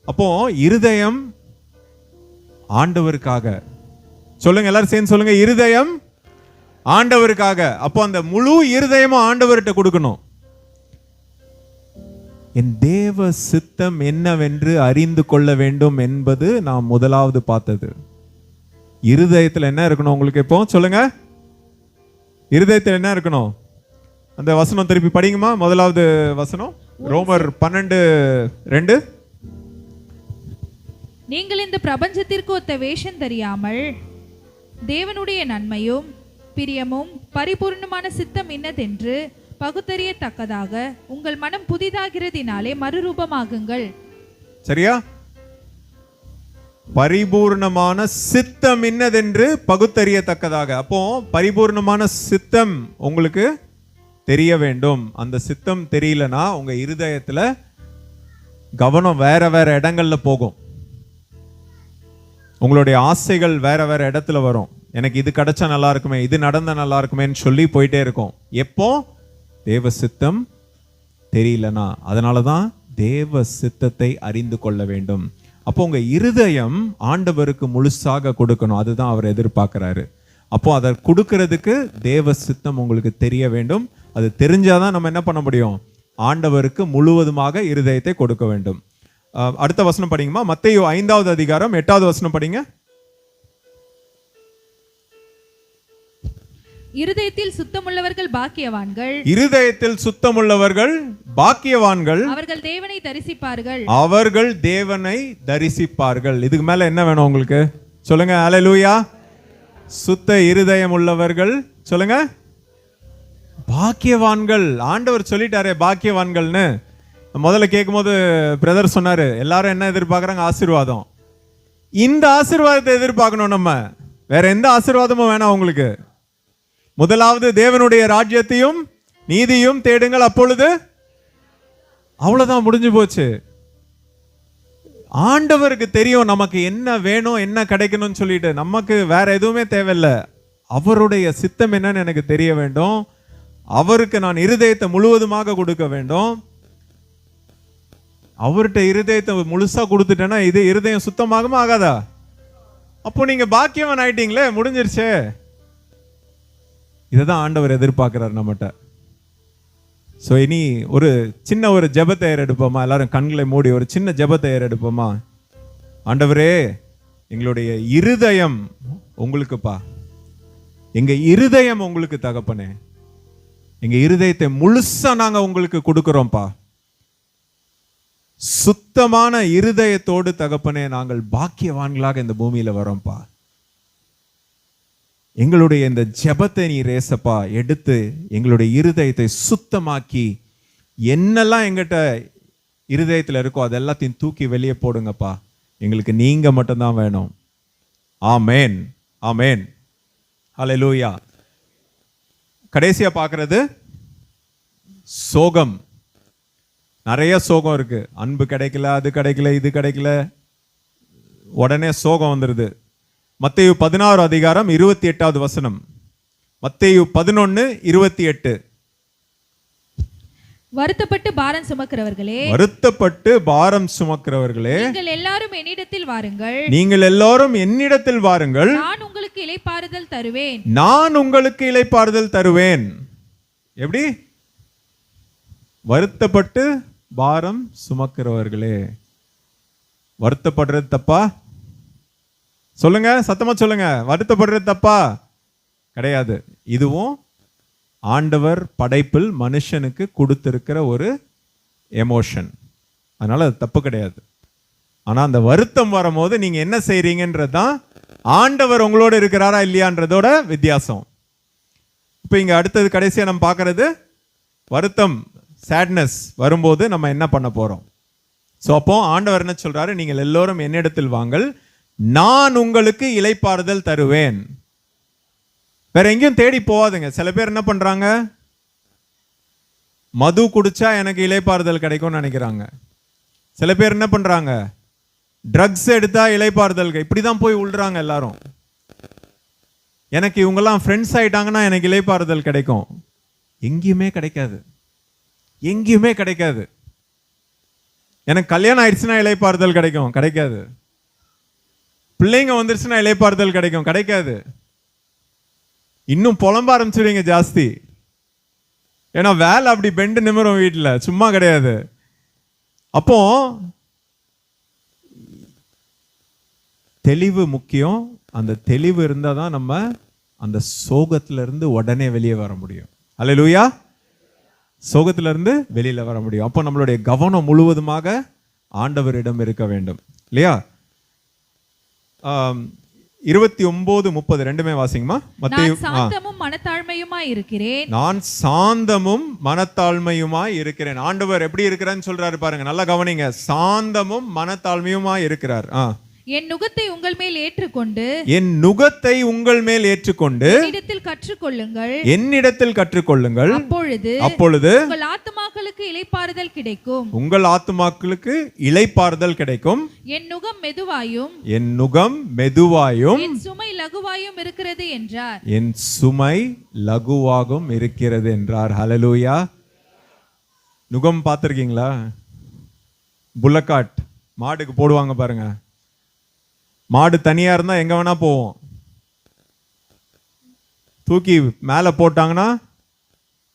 அப்போ இருதயம் ஆண்டவருக்காக. சொல்லுங்க, எல்லாரும் சேர்ந்து சொல்லுங்க, இருதயம் ஆண்டவருக்காக. அப்போ அந்த முழு இருதயமும் ஆண்டவர்கிட்ட கொடுக்கணும். என் தேவ சித்தம் என்னவென்று அறிந்து கொள்ள வேண்டும் என்பது நாம் முதலாவது பார்த்தது. இருதயத்தில் என்ன இருக்கணும் உங்களுக்கு? இப்போ சொல்லுங்க, இருதயத்தில் என்ன இருக்கணும்? அந்த வசனம் திருப்பி படிங்கம்மா. முதலாவது வசனம் ரோமர் 12:2. நீங்கள் இந்த பிரபஞ்சத்திற்கு ஒத்த வேஷம் தெரியாமல் தேவனுடைய நன்மையும் பிரியமும் பரிபூர்ணமான சித்தம் இன்னதென்று பகுத்தறியத்தக்கதாக உங்கள் மனம் புதிதாகிறதினாலே மறுரூபமாகுங்கள். சரியா? பரிபூர்ணமான சித்தம் இன்னதென்று பகுத்தறியத்தக்கதாக. அப்போ பரிபூர்ணமான சித்தம் உங்களுக்கு தெரிய வேண்டும். அந்த சித்தம் தெரியலனா உங்க இருதயத்துல கவனம் வேற வேற இடங்கள்ல போகும். உங்களுடைய ஆசைகள் வேற வேற இடத்துல வரும். எனக்கு இது கிடைச்சா நல்லா இருக்குமே, இது நடந்தா நல்லா இருக்குமேன்னு சொல்லி போயிட்டே இருக்கும். எப்போ தேவ சித்தம் தெரியலனா. அதனாலதான் தேவ சித்தத்தை அறிந்து கொள்ள வேண்டும். அப்போ உங்க இருதயம் ஆண்டவருக்கு முழுசாக கொடுக்கணும். அதுதான் அவர் எதிர்பார்க்கிறாரு. அப்போ அதை கொடுக்கறதுக்கு தேவ சித்தம் உங்களுக்கு தெரிய வேண்டும். அது தெரிஞ்சாதான் நம்ம என்ன பண்ண முடியும்? ஆண்டவருக்கு முழுவதுமாக இருதயத்தை கொடுக்க வேண்டும். அடுத்த வசனம் படிங்கம்மா. மத்தேயு 5வது அதிகாரம் 8வது வசனம் படிங்க. இருதயத்தில் சுத்தமுள்ளவர்கள் பாக்கியவான்கள். இருதயத்தில் சுத்தமுள்ளவர்கள் பாக்கியவான்கள். அவர்கள் தேவனை தரிசிப்பார்கள். அவர்கள் தேவனை தரிசிப்பார்கள். இதுக்கு மேல என்ன வேணும் உங்களுக்கு? சொல்லுங்க. அல்லேலூயா. சுத்த இருதயம் உள்ளவர்கள் சொல்லுங்க. பாக்கியவான்கள். ஆண்டவர் சொல்லிட்டாரே பாக்கியவான்கள்னு. முதல்ல கேட்கும்போது பிரதர் சொன்னாரு, எல்லாரும் என்ன எதிர்பார்க்கறாங்க? ஆசீர்வாதம். இந்த ஆசீர்வாதத்தை எதிர்பார்க்கணும் நம்ம. வேற எந்த ஆசீர்வாதமும் வேணாம் உங்களுக்கு. முதலாவது தேவனுடைய ராஜ்யத்தையும் நீதியும் தேடுங்கள், அப்பொழுது அவ்வளவுதான், முடிஞ்சு போச்சு. ஆண்டவருக்கு தெரியும் நமக்கு என்ன வேணும், என்ன கிடைக்கணும்னு சொல்லிட்டு. நமக்கு வேற எதுவுமே தேவையில்லை. அவருடைய சித்தம் என்னன்னு எனக்கு தெரிய வேண்டும். அவருக்கு நான் இருதயத்தை முழுவதுமாக கொடுக்க வேண்டும். அவர்கிட்ட இருதயத்தை முழுசா கொடுத்துட்டேன்னா இது இருதயம் சுத்தமாகுமா ஆகாதா? அப்போ நீங்க பாக்கியவன் ஆயிட்டீங்களே, முடிஞ்சிருச்சே. இதைதான் ஆண்டவர் எதிர்பார்க்கிறார் நம்மகிட்ட. ஸோ இனி ஒரு சின்ன ஒரு ஜெபத்தை ஏறெடுப்போமா? எல்லாரும் கண்களை மூடி ஒரு சின்ன ஜெபத்தை ஏறெடுப்போமா? ஆண்டவரே, எங்களுடைய இருதயம் உங்களுக்குப்பா. எங்க இருதயம் உங்களுக்கு தகப்பனே. எங்க இருதயத்தை முழுசா நாங்க உங்களுக்கு கொடுக்கிறோம்ப்பா. சுத்தமான இருதயத்தோடு தகப்பனே நாங்கள் பாக்கியவான்களாக இந்த பூமியில வரோம்ப்பா. எங்களுடைய இந்த ஜெபத்தை நீ ரேசப்பா எடுத்து எங்களுடைய இருதயத்தை சுத்தமாக்கி என்னெல்லாம் எங்கிட்ட இருதயத்தில் இருக்கோ அதெல்லாத்தையும் தூக்கி வெளியே போடுங்கப்பா. எங்களுக்கு நீங்க மட்டும்தான் வேணும். ஆமேன், ஆமேன், ஹல்லேலூயா. கடைசியா பார்க்கிறது சோகம். நிறைய சோகம் இருக்கு. அன்பு கிடைக்கல, அது கிடைக்கல, இது கிடைக்கல, உடனே சோகம் வந்துருது. மத்தேயு 16 அதிகாரம் 28வது வசனம். மத்தேயு 11:28. வருத்தப்பட்டு பாரம் சுமக்கிறவர்களே, வருத்தப்பட்டு பாரம் சுமக்கிறவர்களே, நீங்கள் எல்லாரும் என்னிடத்தில் வாருங்கள். நீங்கள் எல்லாரும் என்னிடத்தில் வாருங்கள். நான் உங்களுக்கு இளைப்பாறுதல் தருவேன். நான் உங்களுக்கு இளைப்பாறுதல் தருவேன். எப்படி? வருத்தப்பட்டு பாரம் சுமக்கிறவர்களே. வருத்தப்படுறது தப்பா? சொல்லுங்க, சத்தமா சொல்லுங்க. வருத்தப்படுறது தப்பா? கிடையாது. இதுவும் ஆண்டவர் படைப்பில் மனுஷனுக்கு கொடுத்திருக்கிற ஒரு எமோஷன். அதனால அது தப்பு கிடையாது. ஆனா அந்த வருத்தம் வரும்போது நீங்க என்ன செய்றீங்கன்றது தான் ஆண்டவர் உங்களோட இருக்கிறாரா இல்லையான்றதோட வித்தியாசம். இப்போ இங்க அடுத்தது கடைசியா நம்ம பார்க்கறது வருத்தம், சேட்னஸ் வரும்போது நம்ம என்ன பண்ண போறோம். ஸோ அப்போ ஆண்டவர் என்ன சொல்றாரு? நீங்கள் எல்லோரும் என்னிடத்தில் வாங்கள், நான் உங்களுக்கு இளைப்பாறுதல் தருவேன். வேற எங்கேயும் தேடி போவாதுங்க. சில பேர் என்ன பண்றாங்க? மது குடிச்சா எனக்கு இளைப்பாறுதல் கிடைக்கும்னு நினைக்கிறாங்க. சில பேர் என்ன பண்றாங்க? ட்ரக்ஸ் எடுத்தா இளைப்பாறுதல். இப்படிதான் போய் விழுறாங்க எல்லாரும். எனக்கு இவங்கெல்லாம் ஃப்ரெண்ட்ஸ் ஆயிட்டாங்கன்னா எனக்கு இளைப்பாறுதல் கிடைக்கும். எங்கேயுமே கிடைக்காது, எங்கேயுமே கிடைக்காது. எனக்கு கல்யாணம் ஆயிடுச்சுன்னா இளைப்பாறுதல் கிடைக்கும், கிடைக்காது. பிள்ளைங்க வந்துருச்சுன்னா இளைப்பாறுதல் கிடைக்கும், கிடைக்காது. இன்னும் புலம்ப ஆரம்பிச்சிடுவீங்க ஜாஸ்தி. ஏன்னா வேலை அப்படி பெண்டு நிமிரும் வீட்டில், சும்மா கிடையாது. அப்போ தெளிவு முக்கியம். அந்த தெளிவு இருந்தால் தான் நம்ம அந்த சோகத்திலிருந்து உடனே வெளியே வர முடியும். அல்லேலூயா. சோகத்திலிருந்து வெளியில வர முடியும். அப்போ நம்மளுடைய கவனம் முழுவதுமாக ஆண்டவரிடம் இருக்க வேண்டும், இல்லையா? 29:30 ரெண்டுமே வாசிங்கம்மா. மத்தேயு. நான் சாந்தமும் மனத்தாழ்மையுமாய் இருக்கிறேன். நான் சாந்தமும் மனத்தாழ்மையுமாய் இருக்கிறேன். ஆண்டவர் எப்படி இருக்கிறான்னு சொல்றாரு பாருங்க, நல்லா கவனிங்க. சாந்தமும் மனத்தாழ்மையுமாய் இருக்கிறார். என் நுகத்தை உங்கள் மேல் ஏற்றுக்கொண்டு என் நுகத்தை உங்கள் மேல் ஏற்றுக்கொண்டு என்னிடத்தில் கற்றுக்கொள்ளுங்கள். என்னிடத்தில் கற்றுக்கொள்ளுங்கள். அப்பொழுது உங்கள் ஆத்துமாக்களுக்கு இளைப்பாறுதல் கிடைக்கும். உங்கள் ஆத்துமாக்களுக்கு இளைப்பாறுதல் கிடைக்கும். என் நுகம் மெதுவாயும் என் நுகம் மெதுவாயும் என் சுமை லகுவாயும் இருக்கிறது என்றார். என் சுமை லகுவாகவும் இருக்கிறது என்றார். ஹல்லேலூயா. நுகம் பார்த்திருக்கீங்களா? புல்லக்காட் மாடுக்கு போடுவாங்க பாருங்க. மாடு தனியா இருந்தா எங்க வேணா போவோம். தூக்கி மேல போட்டாங்கன்னா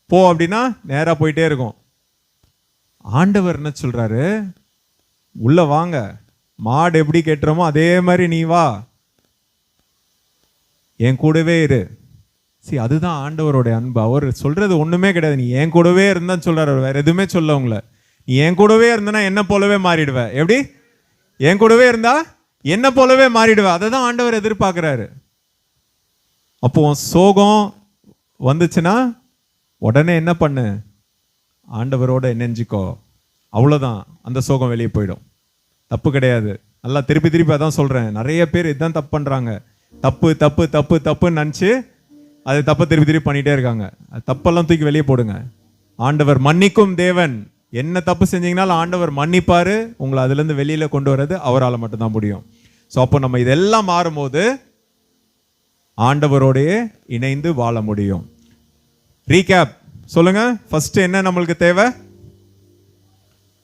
போ அப்படின்னா நேரா போயிட்டே இருக்கும். ஆண்டவர் என்ன சொல்றாரு? உள்ள வாங்க, மாடு எப்படி கேட்டுறோமோ அதே மாதிரி நீ வா, என் கூடவே இரு. சரி, அதுதான் ஆண்டவருடைய அன்பு. அவர் சொல்றது ஒண்ணுமே கிடையாது. நீ என் கூடவே இருந்தான்னு சொல்றாரு. வேற எதுவுமே சொல்ல உங்களை. நீ என் கூடவே இருந்தனா என்ன போலவே மாறிடுவ. எப்படி? என் கூடவே இருந்தா என்ன போலவே மாறிடுவ. அதை தான் ஆண்டவர் எதிர்பார்க்கிறாரு. அப்போ சோகம் வந்துச்சுன்னா உடனே என்ன பண்ணு? ஆண்டவரோட இணைஞ்சிக்கோ. அவ்வளோதான், அந்த சோகம் வெளியே போயிடும். தப்பு கிடையாது. நல்லா திருப்பி திருப்பி அதான் சொல்றேன். நிறைய பேர் இதுதான் தப்பு பண்றாங்க. தப்பு தப்பு தப்பு தப்புன்னு நினச்சி அது தப்பை திருப்பி திருப்பி பண்ணிட்டே இருக்காங்க. தப்பெல்லாம் தூக்கி வெளியே போடுங்க. ஆண்டவர் மன்னிக்கும் தேவன். என்ன தப்பு செஞ்சீங்கனாலும் ஆண்டவர் மன்னிப்பாரு. உங்களை அதுலேருந்து வெளியில கொண்டு வர்றது அவரால் மட்டும்தான் முடியும். ஸோ அப்போ நம்ம இதெல்லாம் மாறும்போது ஆண்டவரோடையே இணைந்து வாழ முடியும். ரீகேப் சொல்லுங்க. ஃபர்ஸ்ட் என்ன நம்மளுக்கு தேவை?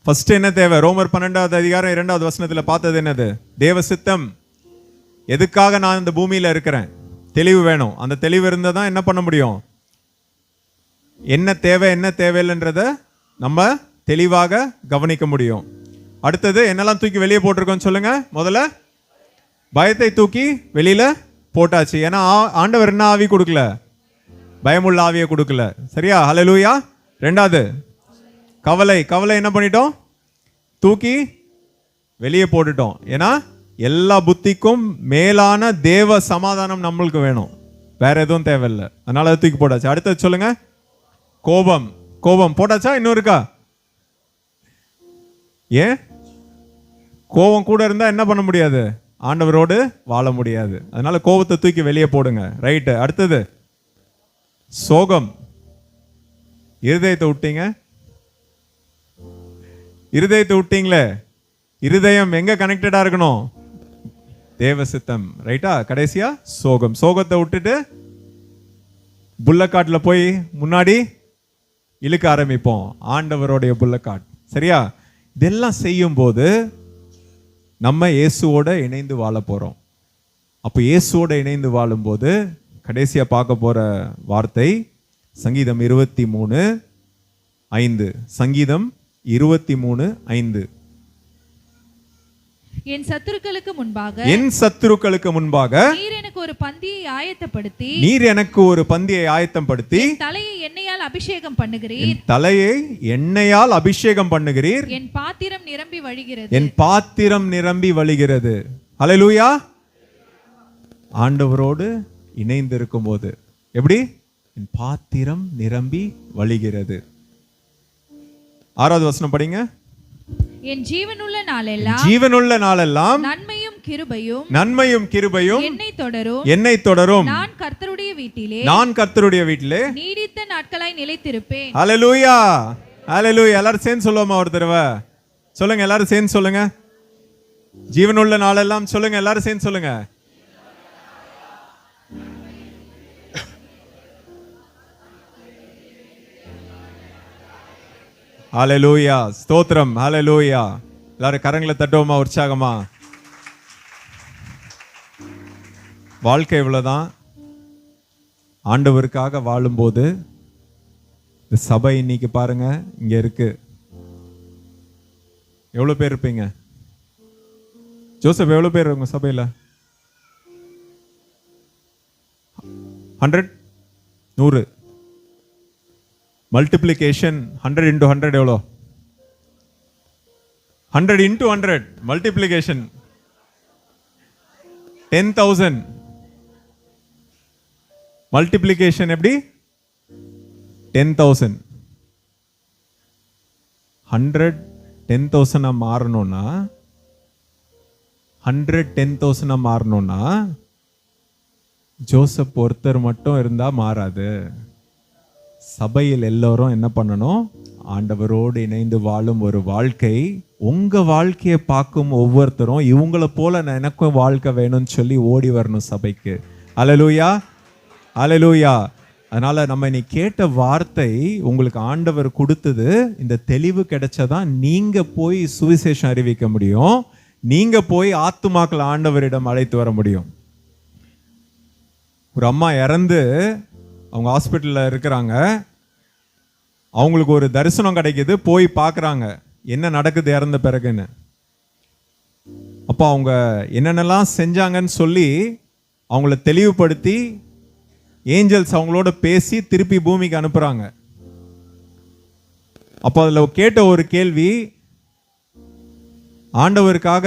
ஃபர்ஸ்ட் என்ன தேவை? ரோமர் 12வது அதிகாரம் 2வது வசனத்தில் பார்த்தது என்னது? தேவ சித்தம். எதுக்காக நான் இந்த பூமியில இருக்கிறேன்? தெளிவு வேணும். அந்த தெளிவு இருந்தால் தான் என்ன பண்ண முடியும்? என்ன தேவை என்ன தேவையில்லைன்றத நம்ம தெளிவாக கவனிக்க முடியும். அடுத்தது என்னெல்லாம் தூக்கி வெளியே போட்டிருக்கோம் சொல்லுங்க. முதல்ல பயத்தை தூக்கி வெளியில போட்டாச்சு. ஏன்னா ஆண்டவர் என்ன ஆவி கொடுக்கல? பயமுள்ள ஆவியை கொடுக்கல. சரியா? ஹல்லேலூயா. ரெண்டாவது கவலை. கவலை என்ன பண்ணிட்டோம்? தூக்கி வெளியே போட்டுட்டோம். ஏன்னா எல்லா புத்திக்கும் மேலான தேவ சமாதானம் நம்மளுக்கு வேணும். வேற எதுவும் தேவையில்லை. அதனால அதை தூக்கி போட்டாச்சு. அடுத்தது சொல்லுங்க. கோபம். கோபம் போட்டாச்சா? இன்னும் இருக்கா? ஏன்? கோபம் கூட இருந்தா என்ன பண்ண முடியாது? ஆண்டவரோடு வாழ முடியாது. அதனால கோபத்தை தூக்கி வெளியே போடுங்க. ரைட்டு. அடுத்தது சோகம். இருதயத்தை விட்டீங்க. இருதயத்தை விட்டீங்களே. இருதயம் எங்க கனெக்டடா இருக்கணும்? தேவ சித்தம். ரைட்டா? கடைசியா சோகம். சோகத்தை விட்டுட்டு புல்லக்காட்டுல போய் முன்னாடி இழுக்க ஆரம்பிப்போம். ஆண்டவருடைய புல்லக்காட். சரியா? இதெல்லாம் செய்யும் போது நம்ம இயேசுவோட இணைந்து வாழ போறோம். அப்போ இயேசுவோட இணைந்து வாழும்போது கடைசியா பார்க்க போற வார்த்தை சங்கீதம் 23:5. சங்கீதம் 23:5. என் சத்துருக்களுக்கு முன்பாக நீர் எனக்கு ஒரு பந்தியை ஆயத்தப்படுத்தி தலையை எண்ணெயால் அபிஷேகம் பண்ணுகிறீர். தலையை எண்ணெயால் அபிஷேகம் பண்ணுகிறீர். என் பாத்திரம் நிரம்பி வழிகிறது. ஹல்லேலூயா. ஆண்டவரோடு இணைந்து இருக்கும் போது எப்படி? என் பாத்திரம் நிரம்பி வழிகிறது. 6வது வசனம் படிங்க. என் ஜீவனுள்ள நாளெல்லாம் நன்மையும் கிருபையும் என்னை தொடரும். நான் கர்த்தருடைய வீட்டிலே நீடித்த நாட்களாய் நிலைத்திருப்பேன். ஹல்லேலூயா. ஹல்லேலூயா. எல்லாரும் சேர்ந்து சொல்லுவோமா ஒரு தடவை? சொல்லுங்க. எல்லாரும் சேர்ந்து சொல்லுங்க. ஜீவனுள்ள நாளெல்லாம் சொல்லுங்க. எல்லாரும் சேர்ந்து சொல்லுங்க. ஹல்லேலூயா. ஸ்தோத்திரம். ஹல்லேலூயா. எல்லாரும் கரங்களை தட்டுவோமா உற்சாகமா? வாழ்க்கை இவ்வளவுதான். ஆண்டவருக்காக வாழும்போது இந்த சபை இன்னைக்கு பாருங்க இங்க இருக்கு. எவ்வளவு பேர் இருப்பீங்க? ஜோசப் எவ்வளவு பேர் உங்க சபையில? 100 100 மல்டிப்ளிகேஷன் 100 into 100 எவ்வளோ? 100 into 100 மல்டிப்ளிகேஷன் 10,000. மல்டிப்ளிகேஷன் எப்படி? 10,000. 100 10,000 மாறணும்னா 100 10,000 மாறணும்னா ஜோசப் ஒருத்தர் மட்டும் இருந்தா மாறாது. சபையில் எல்லோரும் என்ன பண்ணணும்? ஆண்டவரோடு இணைந்து வாழும் ஒரு வாழ்க்கை. உங்க வாழ்க்கையை பார்க்கும் ஒவ்வொருத்தரும் இவங்கள போல எனக்கும் வாழ்க்கை வேணும்னு சொல்லி ஓடி வரணும் சபைக்கு. அல்லேலூயா, அல்லேலூயா. அதனால நம்ம இன்னைக்கு கேட்ட வார்த்தை உங்களுக்கு ஆண்டவர் கொடுத்தது. இந்த தெளிவு கிடைச்சாதான் நீங்க போய் சுவிசேஷம் அறிவிக்க முடியும். நீங்க போய் ஆத்துமாக்கள் ஆண்டவரிடம் அழைத்து வர முடியும். ஒரு அம்மா இறந்து அவங்க ஹாஸ்பிட்டலில் இருக்கிறாங்க. அவங்களுக்கு ஒரு தரிசனம் கிடைக்குது. போய் பார்க்குறாங்க என்ன நடக்குது இறந்த பிறகுன்னு. அப்போ அவங்க என்னென்னலாம் செஞ்சாங்கன்னு சொல்லி அவங்கள தெளிவுபடுத்தி ஏஞ்சல்ஸ் அவங்களோட பேசி திருப்பி பூமிக்கு அனுப்புகிறாங்க. அப்போ அதில் கேட்ட ஒரு கேள்வி, ஆண்டவருக்காக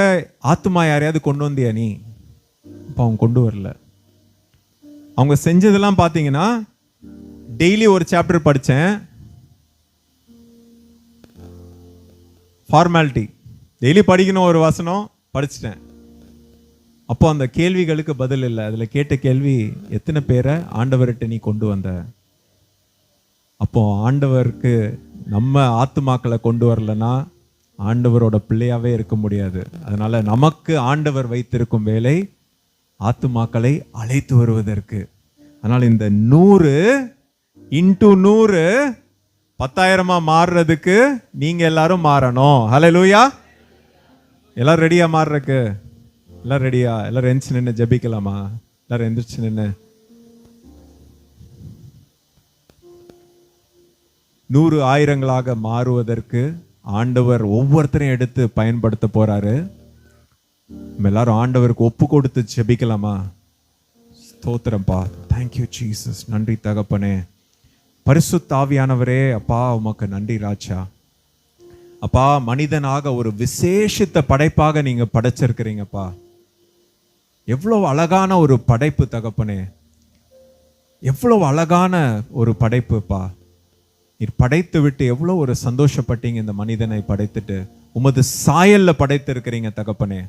ஆத்துமா யாரையாவது கொண்டு வந்தியா நீ? அப்போ அவங்க கொண்டு வரல. அவங்க செஞ்சதெல்லாம் பார்த்தீங்கன்னா, டெய்லி ஒரு சாப்டர் படித்தேன், ஃபார்மாலிட்டி, டெய்லி படிக்கணும் ஒரு வசனம் படிச்சிட்டேன். அப்போ அந்த கேள்விகளுக்கு பதில் இல்லை. அதில் கேட்ட கேள்வி, எத்தனை பேரை ஆண்டவர்கிட்ட நீ கொண்டு வந்த? அப்போ ஆண்டவருக்கு நம்ம ஆத்துமாக்களை கொண்டு வரலன்னா ஆண்டவரோட பிள்ளையாவே இருக்க முடியாது. அதனால நமக்கு ஆண்டவர் வைத்திருக்கும் வேலை ஆத்துமாக்களை அழைத்து வருவதற்கு. அதனால இந்த 100 into 100 10,000 மாறுறதுக்கு நீங்க எல்லாரும் மாறணும். ஹல்லேலூயா. எல்லாரும் ரெடியா மாறுறதுக்கு? எல்லாரும் ரெடியா? எல்லாரும் எந்திரிச்சு நின்று ஜெபிக்கலாமா? எல்லாரும் எந்திரிச்சு நின்று 100 ஆயிரங்களாக மாறுவதற்கு ஆண்டவர் ஒவ்வொருத்தரையும் எடுத்து பயன்படுத்த போறாரு. நம்ம எல்லாரும் ஆண்டவருக்கு ஒப்பு கொடுத்து ஜெபிக்கலாமா? ஸ்தோத்திரம்பா. Thank you Jesus. நன்றி தகப்பனே. பரிசுத்த ஆவியானவரே, அப்பா உமக்கு நன்றி ராஜா. அப்பா, மனிதனாக ஒரு விசேஷித்த படைப்பாக நீங்க படைச்சிருக்கிறீங்கப்பா. எவ்வளவு அழகான ஒரு படைப்பு தகப்பனே, எவ்வளவு அழகான ஒரு படைப்புப்பா. நீர் படைத்து விட்டு எவ்வளவு ஒரு சந்தோஷப்பட்டீங்க. இந்த மனிதனை படைத்துட்டு உமது சாயல்ல படைத்திருக்கிறீங்க தகப்பனே.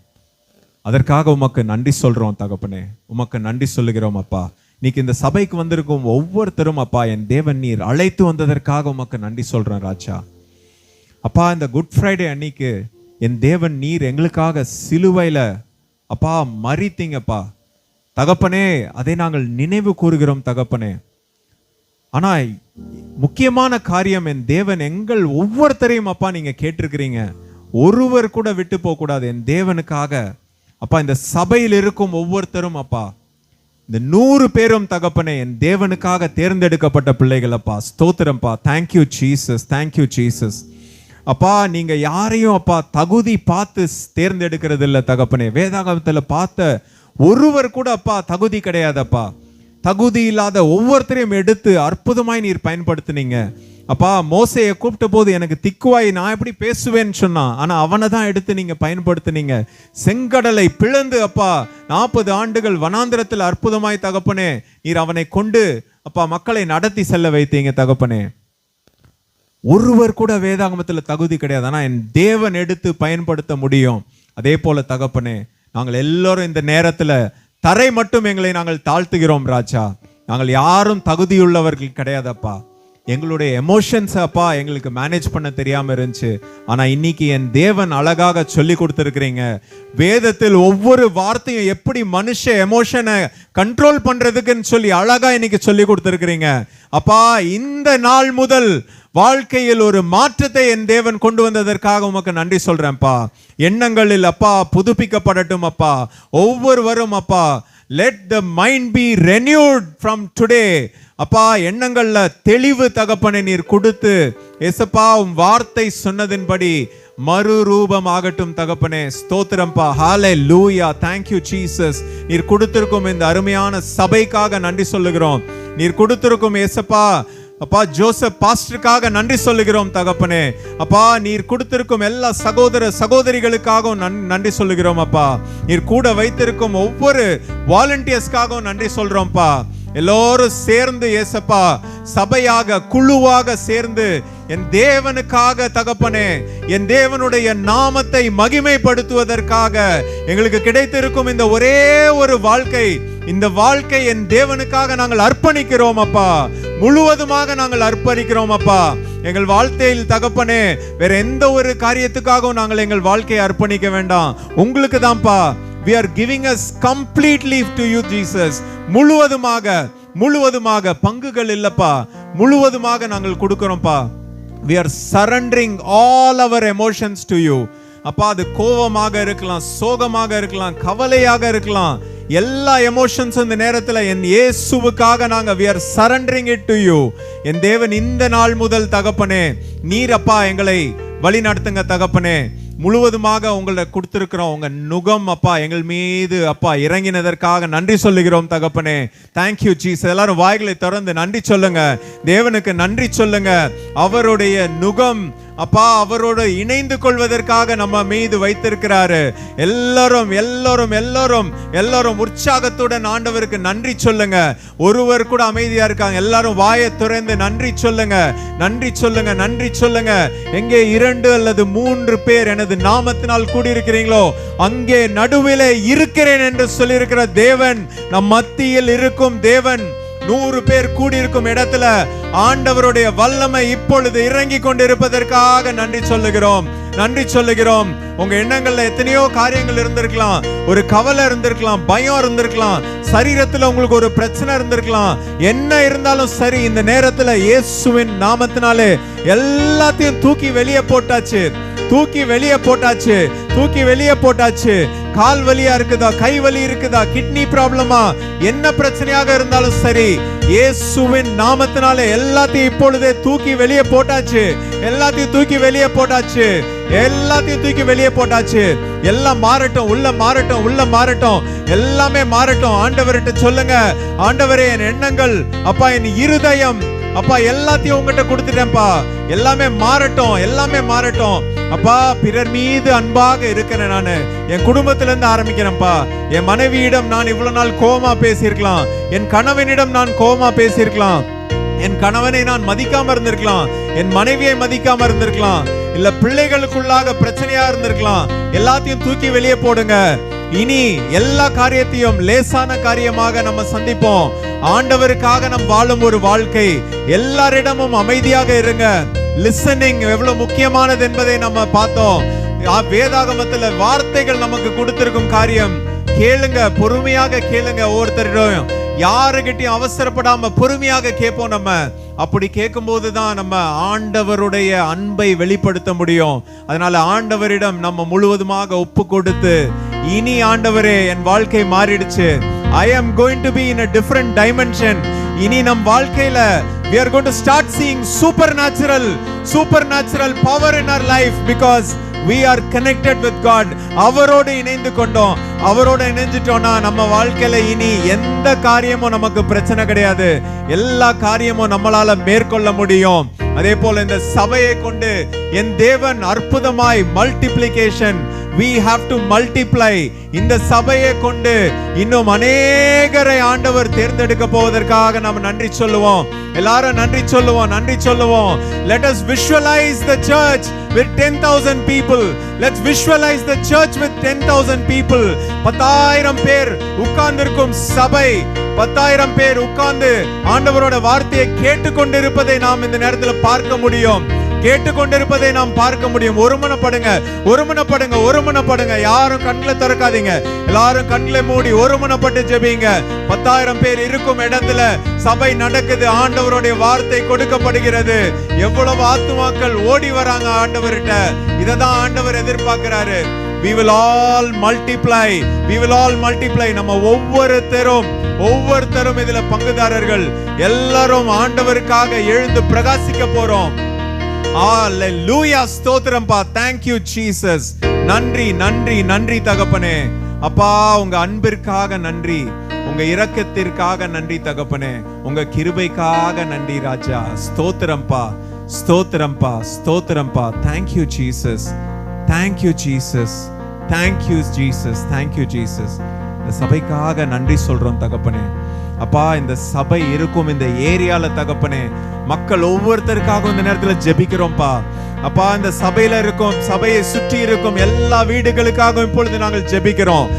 அதற்காக உமக்கு நன்றி சொல்றோம் தகப்பனே. உமக்கு நன்றி சொல்லுகிறோம் அப்பா. இன்னைக்கு இந்த சபைக்கு வந்திருக்கும் ஒவ்வொருத்தரும் அப்பா, என் தேவன் நீர் அழைத்து வந்ததற்காக உமக்கு நன்றி சொல்றேன் ராஜா. அப்பா, இந்த குட் ஃப்ரைடே அன்னைக்கு என் தேவன் நீர் எங்களுக்காக சிலுவையில அப்பா மரித்தீங்கப்பா தகப்பனே. அதை நாங்கள் நினைவு கூறுகிறோம் தகப்பனே. ஆனா முக்கியமான காரியம், என் தேவன் எங்கள் ஒவ்வொருத்தரையும் அப்பா நீங்க கேட்டிருக்கிறீங்க. ஒருவர் கூட விட்டு போக கூடாது என் தேவனுக்காக. அப்பா, இந்த சபையில் இருக்கும் ஒவ்வொருத்தரும் அப்பா, இந்த 100 பேரும் தகப்பனே என் தேவனுக்காக தேர்ந்தெடுக்கப்பட்ட பிள்ளைகள் அப்பா. ஸ்தோத்திரம்பா. Thank you Jesus, thank you Jesus. அப்பா, நீங்க யாரையும் அப்பா தகுதி பார்த்து தேர்ந்தெடுக்கிறது இல்லை தகப்பனே. வேதாகமத்துல பார்த்த ஒருவர் கூட அப்பா தகுதி கிடையாதப்பா. தகுதி இல்லாத ஒவ்வொருத்தரையும் எடுத்து அற்புதமாய் நீர் பயன்படுத்தினீங்க அப்பா. மோசையை கூப்பிட்ட போது எனக்கு திக்குவாய், நான் எப்படி பேசுவேன்னு சொன்னான். ஆனா அவனை தான் எடுத்து நீங்க பயன்படுத்தினீங்க. செங்கடலை பிளந்து அப்பா 40 ஆண்டுகள் வனாந்திரத்தில் அற்புதமாய் தகப்பனே நீர் அவனை கொண்டு அப்பா மக்களை நடத்தி செல்ல வைத்தீங்க தகப்பனே. ஒருவர் கூட வேதாகமத்துல தகுதி கிடையாது. ஆனா என் தேவன் எடுத்து பயன்படுத்த முடியும். அதே போல தகப்பனே, நாங்கள் எல்லாரும் இந்த நேரத்துல தரை மட்டும் எங்களை நாங்கள் தாழ்த்துகிறோம் ராஜா. நாங்கள் யாரும் தகுதியுள்ளவர்கள் கிடையாதப்பா. எங்களுடைய எமோஷன்ஸ் அப்பா எங்களுக்கு மேனேஜ் பண்ண தெரியாம இருந்துச்சு. ஆனா இன்னைக்கு என் தேவன் அழகாக சொல்லி கொடுத்துருக்கிறீங்க. வேதத்தில் ஒவ்வொரு வார்த்தையும் எப்படி மனுஷ எமோஷனை கண்ட்ரோல் பண்றதுக்குன்னு சொல்லி அழகா இன்னைக்கு சொல்லி கொடுத்துருக்கிறீங்க அப்பா. இந்த நாள் முதல் வாழ்க்கையில் ஒரு மாற்றத்தை என் தேவன் கொண்டு வந்ததற்காக உமக்கு நன்றி சொல்றேன்ப்பா. எண்ணங்களில் அப்பா புதுப்பிக்கப்படட்டும் அப்பா. ஒவ்வொருவரும் அப்பா, let the mind be renewed from today. அப்பா, எண்ணங்கள்ல தெளிவு தகப்பனை நீர் கொடுத்து ஏசப்பா உம் வார்த்தை சொன்னதின்படி மறுரூபம் ஆகட்டும் தகப்பனே. ஸ்தோத்திரம்பா. ஹல்லேலூயா. thank you Jesus. நீர் கொடுத்திருக்கும் இந்த அருமையான சபைக்காக நன்றி சொல்லுகிறோம். நீர் கொடுத்திருக்கும் ஏசப்பா அப்பா ஜோசப் பாஸ்டருக்காக நன்றி சொல்லுகிறோம் தகப்பனே. அப்பா, நீர் கொடுத்திருக்கும் எல்லா சகோதர சகோதரிகளுக்காகவும் நன்றி சொல்லுகிறோம் அப்பா. நீர் கூட வைத்திருக்கும் ஒவ்வொரு வாலண்டியர்ஸ்க்காகவும் நன்றி சொல்றோம்ப்பா. எல்லோரும் சேர்ந்து ஏசப்பா சபையாக குழுவாக சேர்ந்து என் தேவனுக்காக தகப்பனே, என் தேவனுடைய நாமத்தை மகிமைப்படுத்துவதற்காக எங்களுக்கு கிடைத்திருக்கும் இந்த ஒரே ஒரு வாழ்க்கை, இந்த வாழ்க்கை என் தேவனுக்காக நாங்கள் அர்ப்பணிக்கிறோம் அப்பா. முழுவதுமாக நாங்கள் அர்ப்பணிக்கிறோம் அப்பா. எங்கள் வாழ்க்கையில் தகப்பனே வேற எந்த ஒரு காரியத்துக்காகவும் நாங்கள் எங்கள் வாழ்க்கையை அர்ப்பணிக்க வேண்டாம், உங்களுக்கு தான்ப்பா. We are giving us completely to you Jesus. முழுவதுமாக பங்குகள் இல்லப்பா, முழுவதுமாக நாங்கள் கொடுக்கிறோம்ப்பா. We are surrendering all our emotions to you. அப்பா, அது கோபமாக இருக்கலாம், சோகமாக இருக்கலாம், கவலையாக இருக்கலாம், எல்லா எமோஷன்ஸ் இந்த நேரத்துல என் இயேசுவுக்காக நாங்க we are surrendering it to you. என் தேவன், இந்த நாள் முதல் தகப்பனே நீர் அப்பா எங்களை வழி நடத்துங்க தகப்பனே. முழுவதுமாக உங்களை கொடுத்திருக்கிறோம். உங்க நுகம் அப்பா எங்கள் மீது அப்பா இறங்கினதற்காக நன்றி சொல்லுகிறோம் தகப்பனே. Thank you Jesus. எல்லாரும் வாய்களை திறந்து நன்றி சொல்லுங்க, தேவனுக்கு நன்றி சொல்லுங்க. அவருடைய நுகம் அப்பா அவரோடு இணைந்து கொள்வதற்காக நம்ம மீது வைத்திருக்கிறாரு. எல்லாரும் எல்லாரும் எல்லாரும் எல்லாரும் உற்சாகத்துடன் ஆண்டவருக்கு நன்றி சொல்லுங்க. ஒருவர் கூட அமைதியா இருக்காங்க, எல்லாரும் வாயை திறந்து நன்றி சொல்லுங்க, நன்றி சொல்லுங்க, நன்றி சொல்லுங்க. எங்கே 2 அல்லது 3 பேர் எனது நாமத்தினால் கூடியிருக்கிறீங்களோ அங்கே நடுவிலே இருக்கிறேன் என்று சொல்லியிருக்கிற தேவன், நம் மத்தியில் இருக்கும் தேவன், 100 பேர் கூடியிருக்கும் இடத்துல ஆண்டவருடைய வல்லமை இப்பொழுது இறங்கி கொண்டிருப்பதற்காக நன்றி சொல்லுகிறோம், நன்றி சொல்லுகிறோம். உங்க எண்ணங்கள்ல எத்தனையோ காரியங்கள் இருந்திருக்கலாம், ஒரு கவலை இருந்திருக்கலாம், பயம் இருந்திருக்கலாம், சரீரத்துல உங்களுக்கு ஒரு பிரச்சனை இருந்திருக்கலாம். என்ன இருந்தாலும் சரி, இந்த நேரத்துல இயேசுவின் நாமத்தினாலே எல்லாத்தையும் தூக்கி வெளியே போட்டாச்சு, தூக்கி வெளியே போட்டாச்சு, தூக்கி வெளியே போட்டாச்சு. கால் வலியா இருக்குதா, கை வலி இருக்குதா, கிட்னி ப்ராப்ளமா, என்ன பிரச்சனையாக இருந்தாலும் சரி, இயேசுவின் நாமத்தினாலே எல்லாத்தையும் இப்பொழுதே தூக்கி வெளியே போட்டாச்சு, எல்லாத்தையும் தூக்கி வெளியே போட்டாச்சு, எல்லாத்தையும் தூக்கி வெளியே போட்டாச்சு. எல்லாம் மாறட்டும், உள்ள மாறட்டும், உள்ள மாறட்டும், எல்லாமே மாறட்டும். ஆண்டவர்கிட்ட சொல்லுங்க, ஆண்டவரே என் எண்ணங்கள் அப்பா, என் இருதயம் அப்பா எல்லாத்தையும் உங்ககிட்ட கொடுத்துட்டேன்ப்பா, எல்லாமே மாறட்டும், எல்லாமே மாறட்டும். அப்பா, பிறர் மீது அன்பாக இருக்கிறேன் நானு, என் குடும்பத்துல இருந்து ஆரம்பிக்கிறேன்ப்பா. என் மனைவியிடம் நான் இவ்வளவு நாள் கோவமா பேசியிருக்கலாம், என் கணவனிடம் நான் கோவமா பேசியிருக்கலாம், என் கணவனை நான் மதிக்காம இருந்திருக்கலாம், என் மனைவியை மதிக்காம இருந்திருக்கலாம், இல்ல பிள்ளைகளுக்குள்ளாக பிரச்சனையா இருந்திருக்கலாம். எல்லாத்தையும் தூக்கி வெளியே போடுங்க. இனி எல்லா காரியத்தையும் லேசான காரியமாக நம்ம சந்திப்போம். ஆண்டவருக்காக நம் வாழும் ஒரு வாழ்க்கை. எல்லாரிடமும் அமைதியாக இருங்க. லிசனிங் எவ்வளவு முக்கியமானது என்பதை நம்ம பார்த்தோம். வேதாகமத்துல வார்த்தைகள் நமக்கு கொடுத்திருக்கும் காரியம். கேளுங்க, பொறுமையாக கேளுங்க. ஒவ்வொருத்தரிடம் யாருகிட்டையும் அவசரப்படாம பொறுமையாக கேட்போம். நம்ம அப்படி கேட்கும் போதுதான் நம்ம ஆண்டவருடைய அன்பை வெளிப்படுத்த முடியும். அதனால ஆண்டவரிடம் நம்ம முழுவதுமாக ஒப்பு கொடுத்து, இனி ஆண்டவரே என் வாழ்க்கை மாறிடுச்சு, I am going to be in a different dimension. இனி நம் வாழ்க்கையில we are going to start seeing supernatural power in our life because we are connected with God. அவரோடு இணைந்து கொண்டோம். அவரோடு இணைஞ்சிட்டோம்னா நம்ம வாழ்க்கையில இனி எந்த காரியமும் நமக்கு பிரச்சனை கிடையாது. எல்லா காரியமும் நம்மளால மேற்கொள்ள முடியும். அதே போல இந்த சபையை கொண்டு என் தேவன் அற்புதமாய் multiplication, we have to multiply. இந்த சபையை கொண்டு இன்னும் அநேகரை ஆண்டவர் தேர்ந்தெடுக்க போவதற்காக நாம் நன்றி சொல்லுவோம். எல்லாரும் நன்றி சொல்லுவோம், நன்றி சொல்லுவோம். Let us visualize the church with 10,000 people. Let's visualize the church with 10,000 people. 10,000 பேர் உட்கார்ந்திருக்கும் சபை, 10,000 பேர் உட்கார்ந்து ஆண்டவரோட வார்த்தையை கேட்டுக்கொண்டிருப்பதை நாம் இந்த நேரத்தில் பார்க்க முடியும், கேட்டுக்கொண்டிருப்பதை நாம் பார்க்க முடியும். ஒருமனப்படுங்க, ஒருமனப்படுங்க, ஒருமனப்படுங்க. யாரும் கண்களை திறக்காதீங்க, எல்லாரும் கண்களை மூடி ஒருமனப்பட்டு ஜெபிங்க. 10,000 பேர் இருக்கும் இடத்துல சபை நடக்குது, ஆண்டவருடைய வார்த்தை கொடுக்கப்படுகிறது. எவ்வளவு ஆத்துமாக்கள் ஓடி வராங்க ஆண்டவர்கிட்ட. இததான் ஆண்டவர் எதிர்பார்க்கிறாரு. We will all multiply, we will all multiply. நம்ம ஒவ்வொருத்தரும் இதுல பங்குதாரர்கள். எல்லாரும் ஆண்டவருக்காக எழுந்து பிரகாசிக்க போறோம். ஹalleluya, ஸ்தோத்திரம்பா. thank you jesus. நன்றி நன்றி நன்றி தகப்பனே. அப்பா, உங்க அன்பிற்காக நன்றி, உங்க இரக்கத்திற்காக நன்றி தகப்பனே, உங்க கிருபைக்காக நன்றி ராஜா. ஸ்தோத்திரம்பா, ஸ்தோத்திரம்பா, ஸ்தோத்திரம்பா. thank you jesus, thank you jesus, thank you jesus, thank you jesus. இந்த சபைக்காக நன்றி சொல்றோம் தகப்பனே. அப்பா இந்த சபை இருக்கும் இந்த ஏரியால தகப்பனே, மக்கள் ஒவ்வொருத்தருக்காகவும் இந்த நேரத்துல ஜெபிக்கிறோம்ப்பா. அப்பா இந்த சபையில இருக்கும், சபையை சுற்றி இருக்கும் எல்லா வீடுகளுக்காகவும் இப்பொழுது நாங்கள் ஜெபிக்கிறோம்.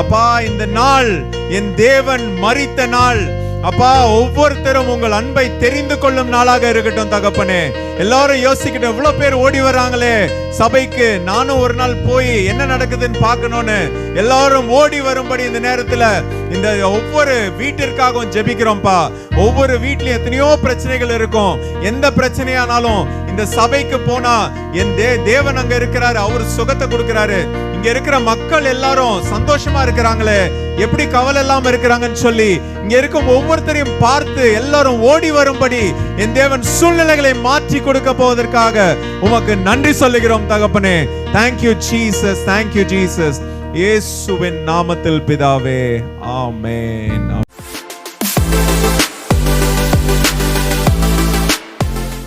அப்பா இந்த நாள் என் தேவன் மரித்த நாள். அப்பா ஒவ்வொருத்தரும் உங்கள் அன்பை தெரிந்து கொள்ளும் நாளாக இருக்கட்டும் தகப்பனே. எல்லாரும் யோசிக்கட்டும், எவ்வளவு பேர் ஓடி வர்றாங்களே சபைக்கு, நானும் ஒரு நாள் போய் என்ன நடக்குதுன்னு பார்க்கணும்னு எல்லாரும் ஓடி வரும்படி இந்த நேரத்துல இந்த ஒவ்வொரு வீட்டிற்காகவும் ஜெபிக்கிறோம்ப்பா. ஒவ்வொரு வீட்லயும் எத்தனையோ பிரச்சனைகள் இருக்கும். எந்த பிரச்சனையானாலும் இந்த சபைக்கு போனா என் தேவன் அங்க இருக்கிறாரு, அவர் சுகத்தை கொடுக்கிறாரு. இங்க இருக்கிற மக்கள் எல்லாரும் சந்தோஷமா இருக்கிறாங்களே, எப்படி கவலை இல்லாம இருக்கிறாங்கன்னு சொல்லி இங்க இருக்கும் ஒவ்வொருத்தரையும் பார்த்து எல்லாரும் ஓடி வரும்படி என் தேவன் சூழ்நிலைகளை மாற்றி கொடுக்க போவதற்காக உமக்கு நன்றி சொல்லுகிறோம் தகப்பனே. Thank you Jesus, thank you Jesus. இயேசுவின் நாமத்தில் பிதாவே, ஆமென்.